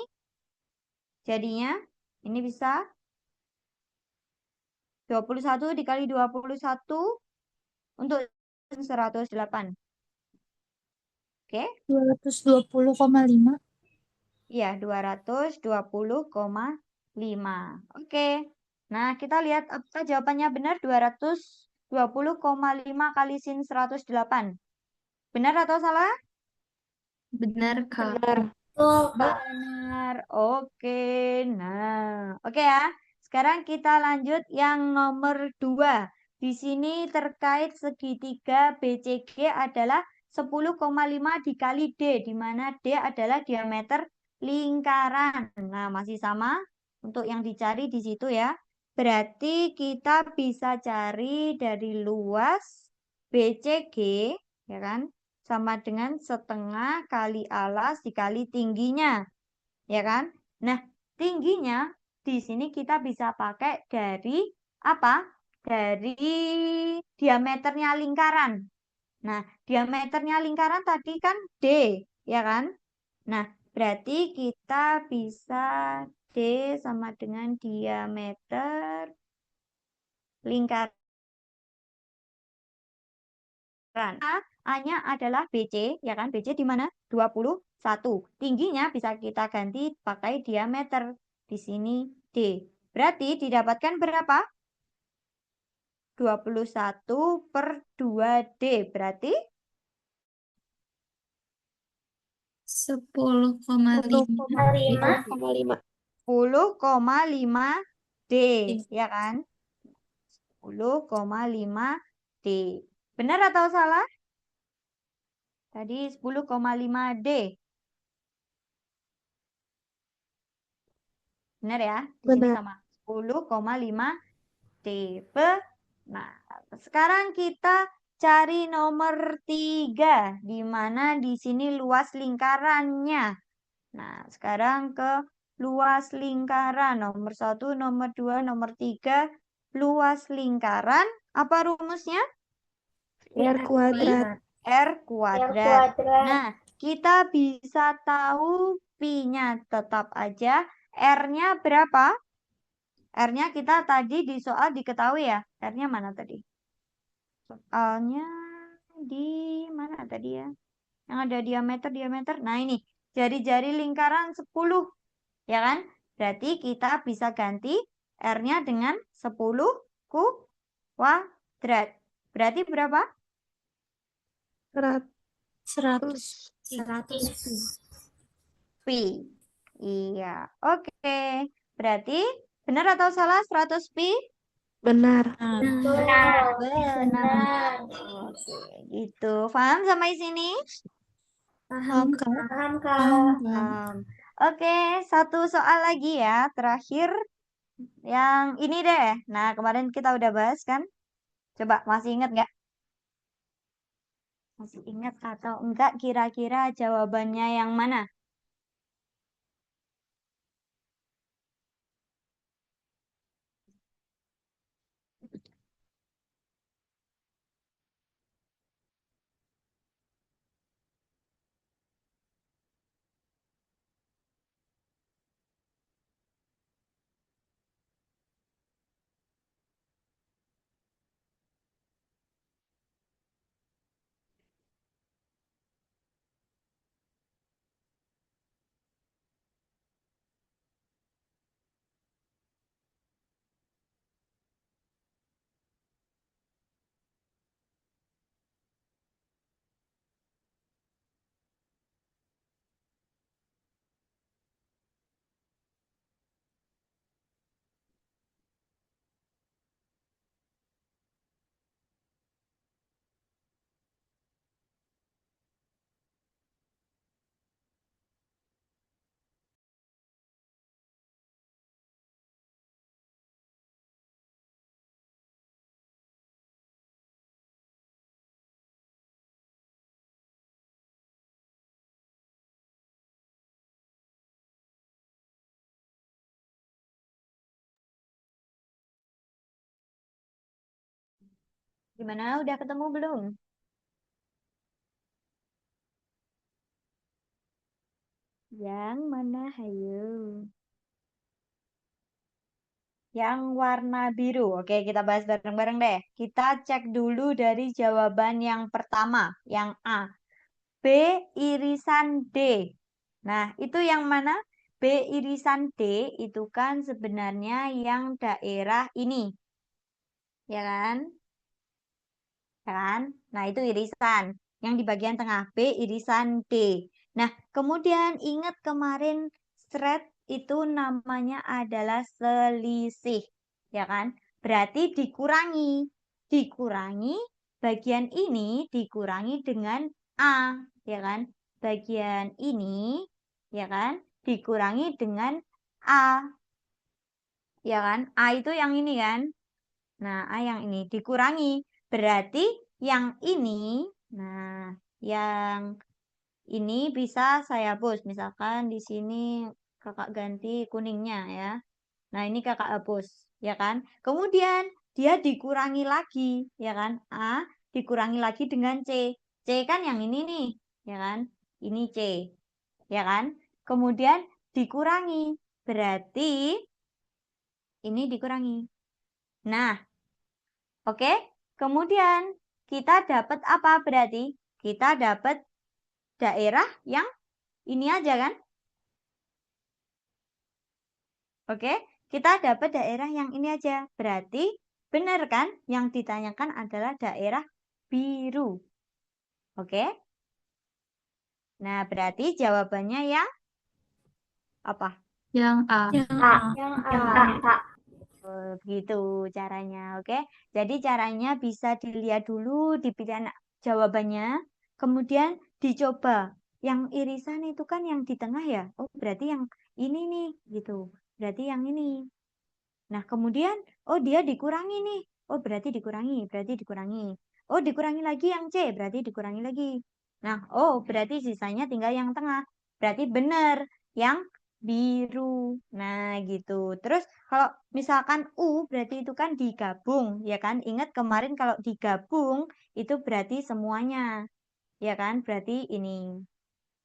Jadinya, ini bisa 21 dikali 21 untuk 108. Oke? 220,5. Iya, 220,5. Oke. Nah, kita lihat apakah jawabannya benar 220,5 kali sin 108. Benar atau salah? Benar, Kak. Benar. Oke. Nah, oke ya. Sekarang kita lanjut yang nomor 2. Di sini terkait segitiga BCG adalah 10,5 dikali D, di mana D adalah diameter lingkaran. Nah, masih sama untuk yang dicari di situ ya. Berarti kita bisa cari dari luas BCG, ya kan? Sama dengan setengah kali alas dikali tingginya, ya kan? Nah, tingginya di sini kita bisa pakai dari apa? Dari diameternya lingkaran. Nah, diameternya lingkaran tadi kan D, ya kan? Nah, berarti kita bisa D sama dengan diameter lingkaran. A-nya adalah BC, ya kan? BC di mana? 21. Tingginya bisa kita ganti pakai diameter. Di sini D. Berarti didapatkan berapa? 21/2D. Berarti 10,5. 10,5D, ya kan? 10,5D. Benar atau salah? Tadi 10,5D. Benar ya? Di sini Benar. sama 10,5D. Nah, sekarang kita cari nomor 3, di mana di sini luas lingkarannya. Nah, sekarang ke luas lingkaran. Nomor 1, nomor 2, nomor 3. Luas lingkaran. Apa rumusnya? R kuadrat. R kuadrat. Nah, kita bisa tahu pi-nya. Tetap aja R-nya berapa? R-nya kita tadi di soal diketahui ya. R-nya mana tadi? Soalnya di mana tadi ya? Yang ada diameter. Nah, ini jari-jari lingkaran 10. Ya kan? Berarti kita bisa ganti R-nya dengan 10 kuadrat. Berarti berapa? 100. Pi. Iya, oke. Berarti benar atau salah 100 pi? Benar. Benar. Oke, gitu. Paham sampai sini? Paham, Kak. Paham. Oke, satu soal lagi ya, terakhir. Yang ini deh. Nah, kemarin kita udah bahas kan? Coba masih ingat nggak? Masih ingat atau enggak kira-kira jawabannya yang mana? Gimana? Udah ketemu belum? Yang mana, hayo? Yang warna biru. Oke, kita bahas bareng-bareng deh. Kita cek dulu dari jawaban yang pertama, yang A. B irisan D. Nah, itu yang mana? B irisan D itu kan sebenarnya yang daerah ini, ya kan? Ya kan? Nah, itu irisan. Yang di bagian tengah B irisan D. Nah, kemudian ingat kemarin thread itu namanya adalah selisih, ya kan? Berarti dikurangi. Dikurangi bagian ini dikurangi dengan A, ya kan? Bagian ini, ya kan? Dikurangi dengan A, ya kan? A itu yang ini kan? Nah, A yang ini dikurangi. Berarti yang ini, nah, yang ini bisa saya hapus. Misalkan di sini kakak ganti kuningnya ya. Nah, ini kakak hapus, ya kan? Kemudian dia dikurangi lagi, ya kan? A dikurangi lagi dengan C. C kan yang ini nih, ya kan? Ini C, ya kan? Kemudian dikurangi. Berarti ini dikurangi. Nah, oke, kemudian kita dapat apa berarti? Kita dapat daerah yang ini aja kan? Oke, kita dapat daerah yang ini aja. Berarti benar kan? Yang ditanyakan adalah daerah biru. Oke, nah berarti jawabannya yang apa? Yang A. Yang A. Yang yang A. A. Begitu caranya, oke? Jadi caranya bisa dilihat dulu di pilihan jawabannya, kemudian dicoba. Yang irisan itu kan yang di tengah ya? Oh, berarti yang ini nih, gitu. Berarti yang ini. Nah, kemudian, oh dia dikurangi nih. Oh, berarti dikurangi. Oh, dikurangi lagi yang C, berarti dikurangi lagi. Nah, oh, berarti sisanya tinggal yang tengah. Berarti benar yang biru. Nah, gitu. Terus kalau misalkan U berarti itu kan digabung, ya kan? Ingat kemarin kalau digabung itu berarti semuanya. Ya kan? Berarti ini.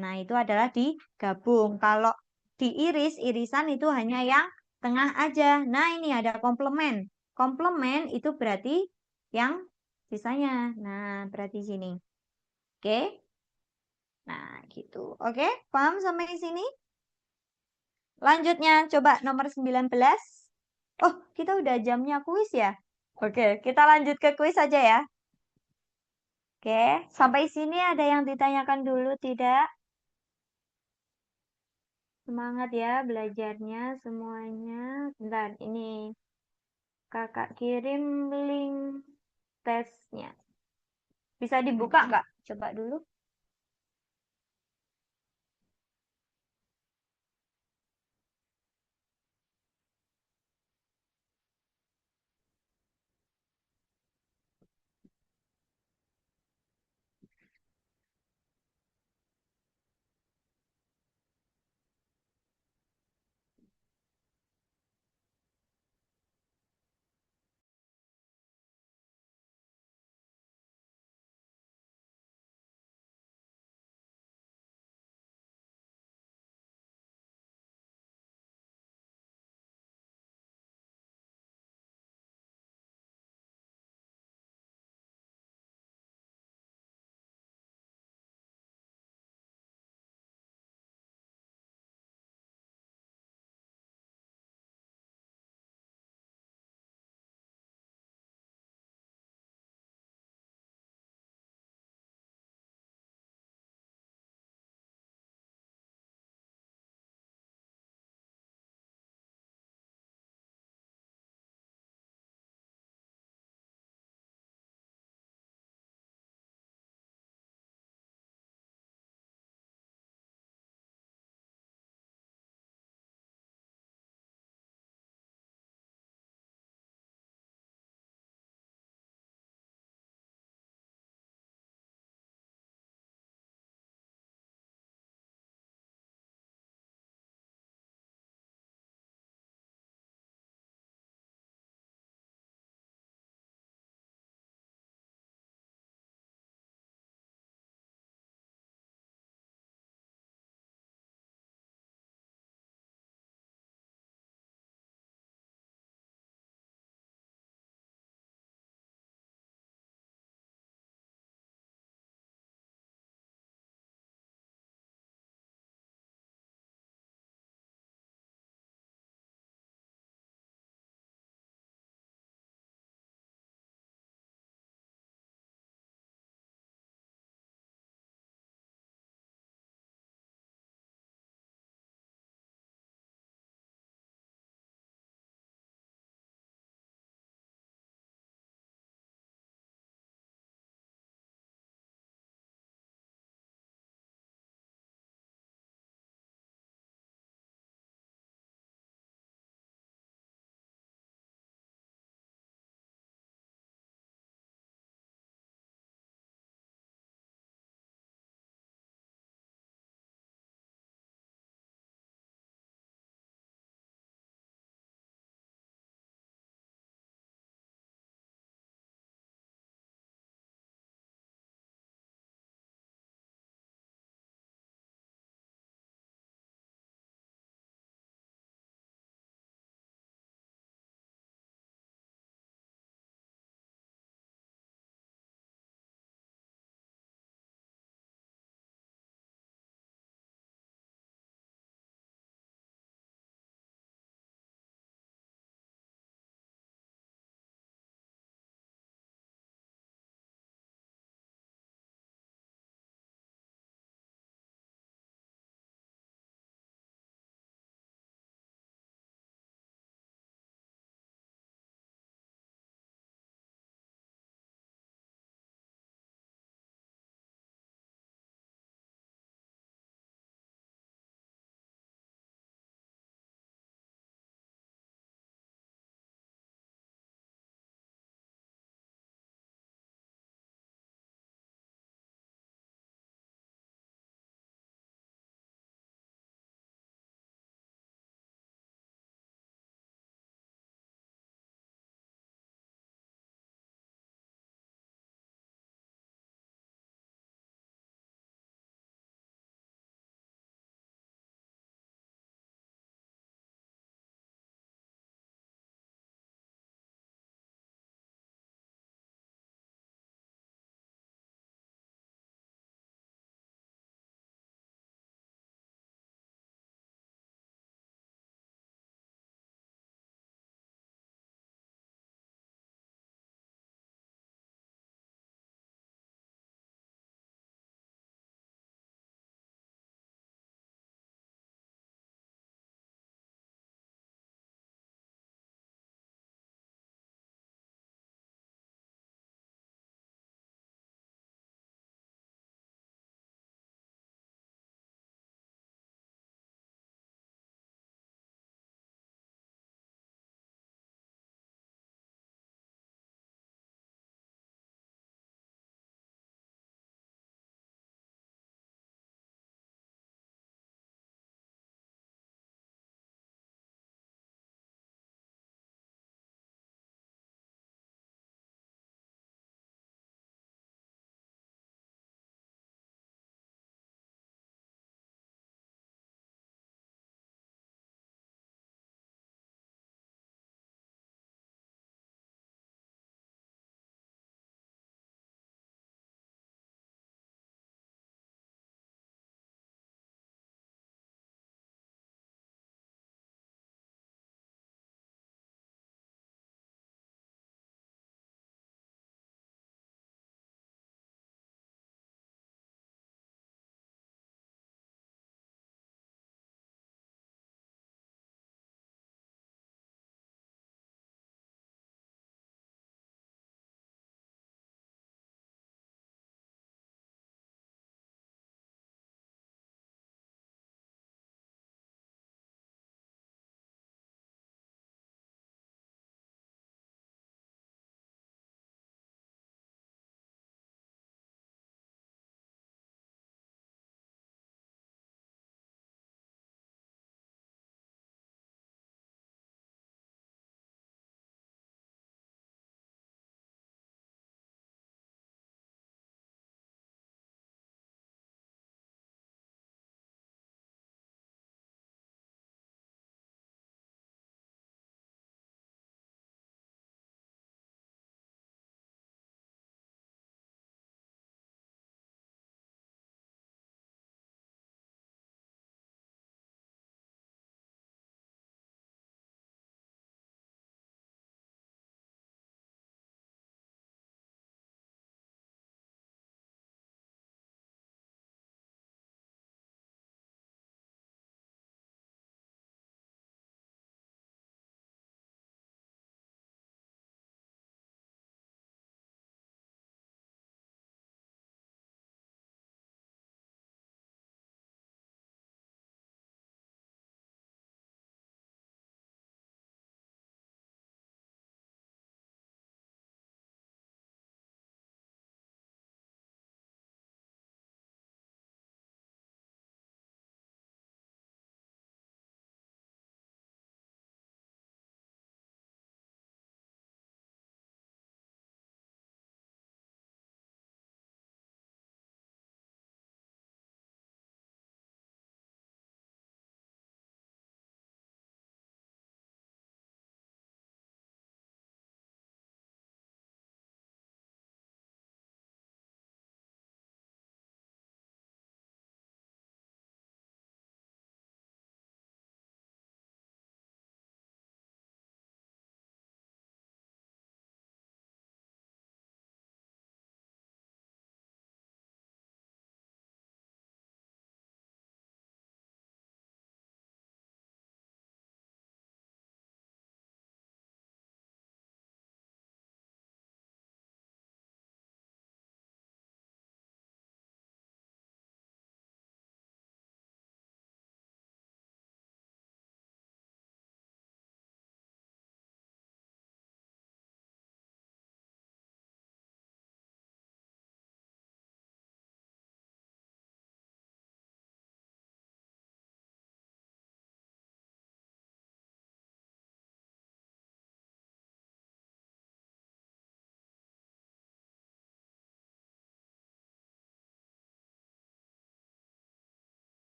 Nah, itu adalah digabung. Kalau diiris, irisan itu hanya yang tengah aja. Nah, ini ada komplement. Komplement itu berarti yang sisanya. Nah, berarti sini. Oke? Nah, gitu. Oke? Paham sampai sini? Lanjutnya, coba nomor 19. Oh, kita udah jamnya kuis ya? Oke, kita lanjut ke kuis aja ya. Oke, sampai sini ada yang ditanyakan dulu, tidak? Semangat ya belajarnya semuanya. Bentar, ini kakak kirim link tesnya. Bisa dibuka nggak? Coba dulu.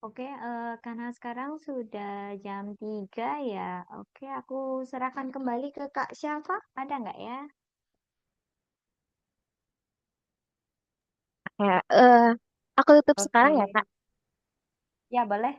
Oke, karena sekarang sudah jam 3 ya. Oke, aku serahkan kembali ke Kak Syafa. Ada nggak ya? Ya, aku tutup sekarang ya, Oke. Kak. Ya, boleh.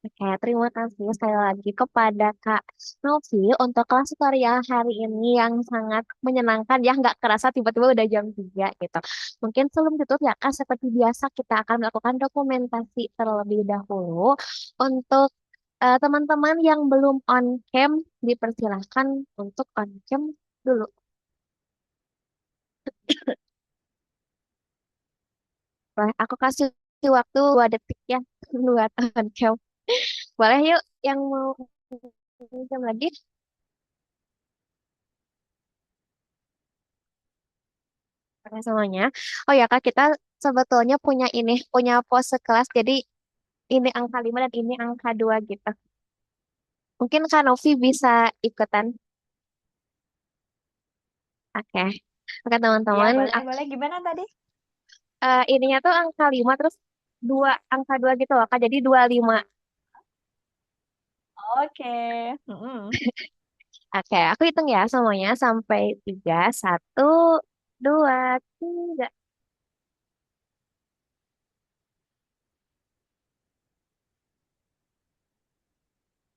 Oke, terima kasih sekali lagi kepada Kak Novi untuk kelas tutorial hari ini yang sangat menyenangkan ya, nggak kerasa tiba-tiba udah jam 3 gitu. Mungkin sebelum tutup ya Kak, seperti biasa kita akan melakukan dokumentasi terlebih dahulu. Untuk teman-teman yang belum on cam, dipersilahkan untuk on cam dulu. Boleh, aku kasih waktu 2 detik ya buat on cam. Boleh yuk yang mau on cam lagi? Oke, semuanya. Oh ya Kak, kita sebetulnya punya pose kelas. Jadi ini angka 5 dan ini angka 2 gitu. Mungkin Kak Novi bisa ikutan. Oke. Oke Iya, teman-teman, boleh, boleh. Gimana tadi? ininya tuh angka 5 terus angka 2 gitu loh Kak. Jadi 25. Oke. Mm-mm. Oke, aku hitung ya semuanya sampai 3. 1, 2, 3.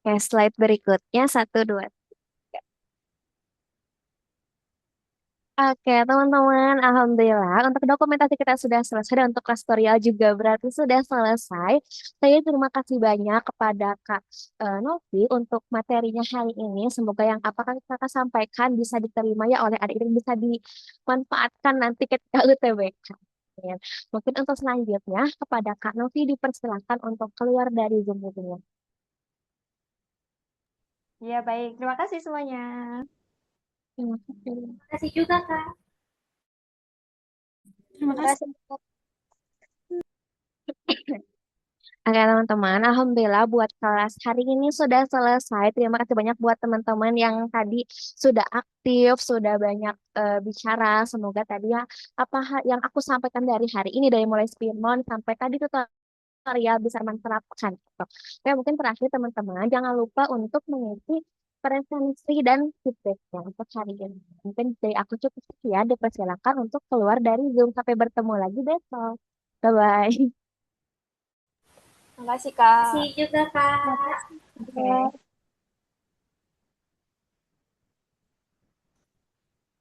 Oke, slide berikutnya 1, 2. Oke, teman-teman, alhamdulillah untuk dokumentasi kita sudah selesai dan untuk kelas tutorial juga berarti sudah selesai. Saya terima kasih banyak kepada Kak Novi untuk materinya hari ini. Semoga yang apakah Kakak sampaikan bisa diterima ya oleh adik-adik, bisa dimanfaatkan nanti ketika UTBK. Amin. Mungkin untuk selanjutnya kepada Kak Novi dipersilakan untuk keluar dari Zoom meeting-nya. Iya, baik. Terima kasih semuanya. Terima kasih. Terima kasih juga, Kak. Terima Terima kasih. kasih. Oke teman-teman, alhamdulillah buat kelas hari ini sudah selesai. Terima kasih banyak buat teman-teman yang tadi sudah aktif, sudah banyak bicara. Semoga tadi ya yang aku sampaikan dari hari ini dari mulai Spirmon sampai tadi tutorial bisa menerapkan. Gitu. Oke, mungkin terakhir teman-teman jangan lupa untuk mengisi presensi dan feedbacknya untuk hari ini. Mungkin dari aku cukup sekian. Dipersilakan untuk keluar dari Zoom sampai bertemu lagi besok. Bye bye. Terima kasih, Terima Kak. kasih juga, Kak. Oke.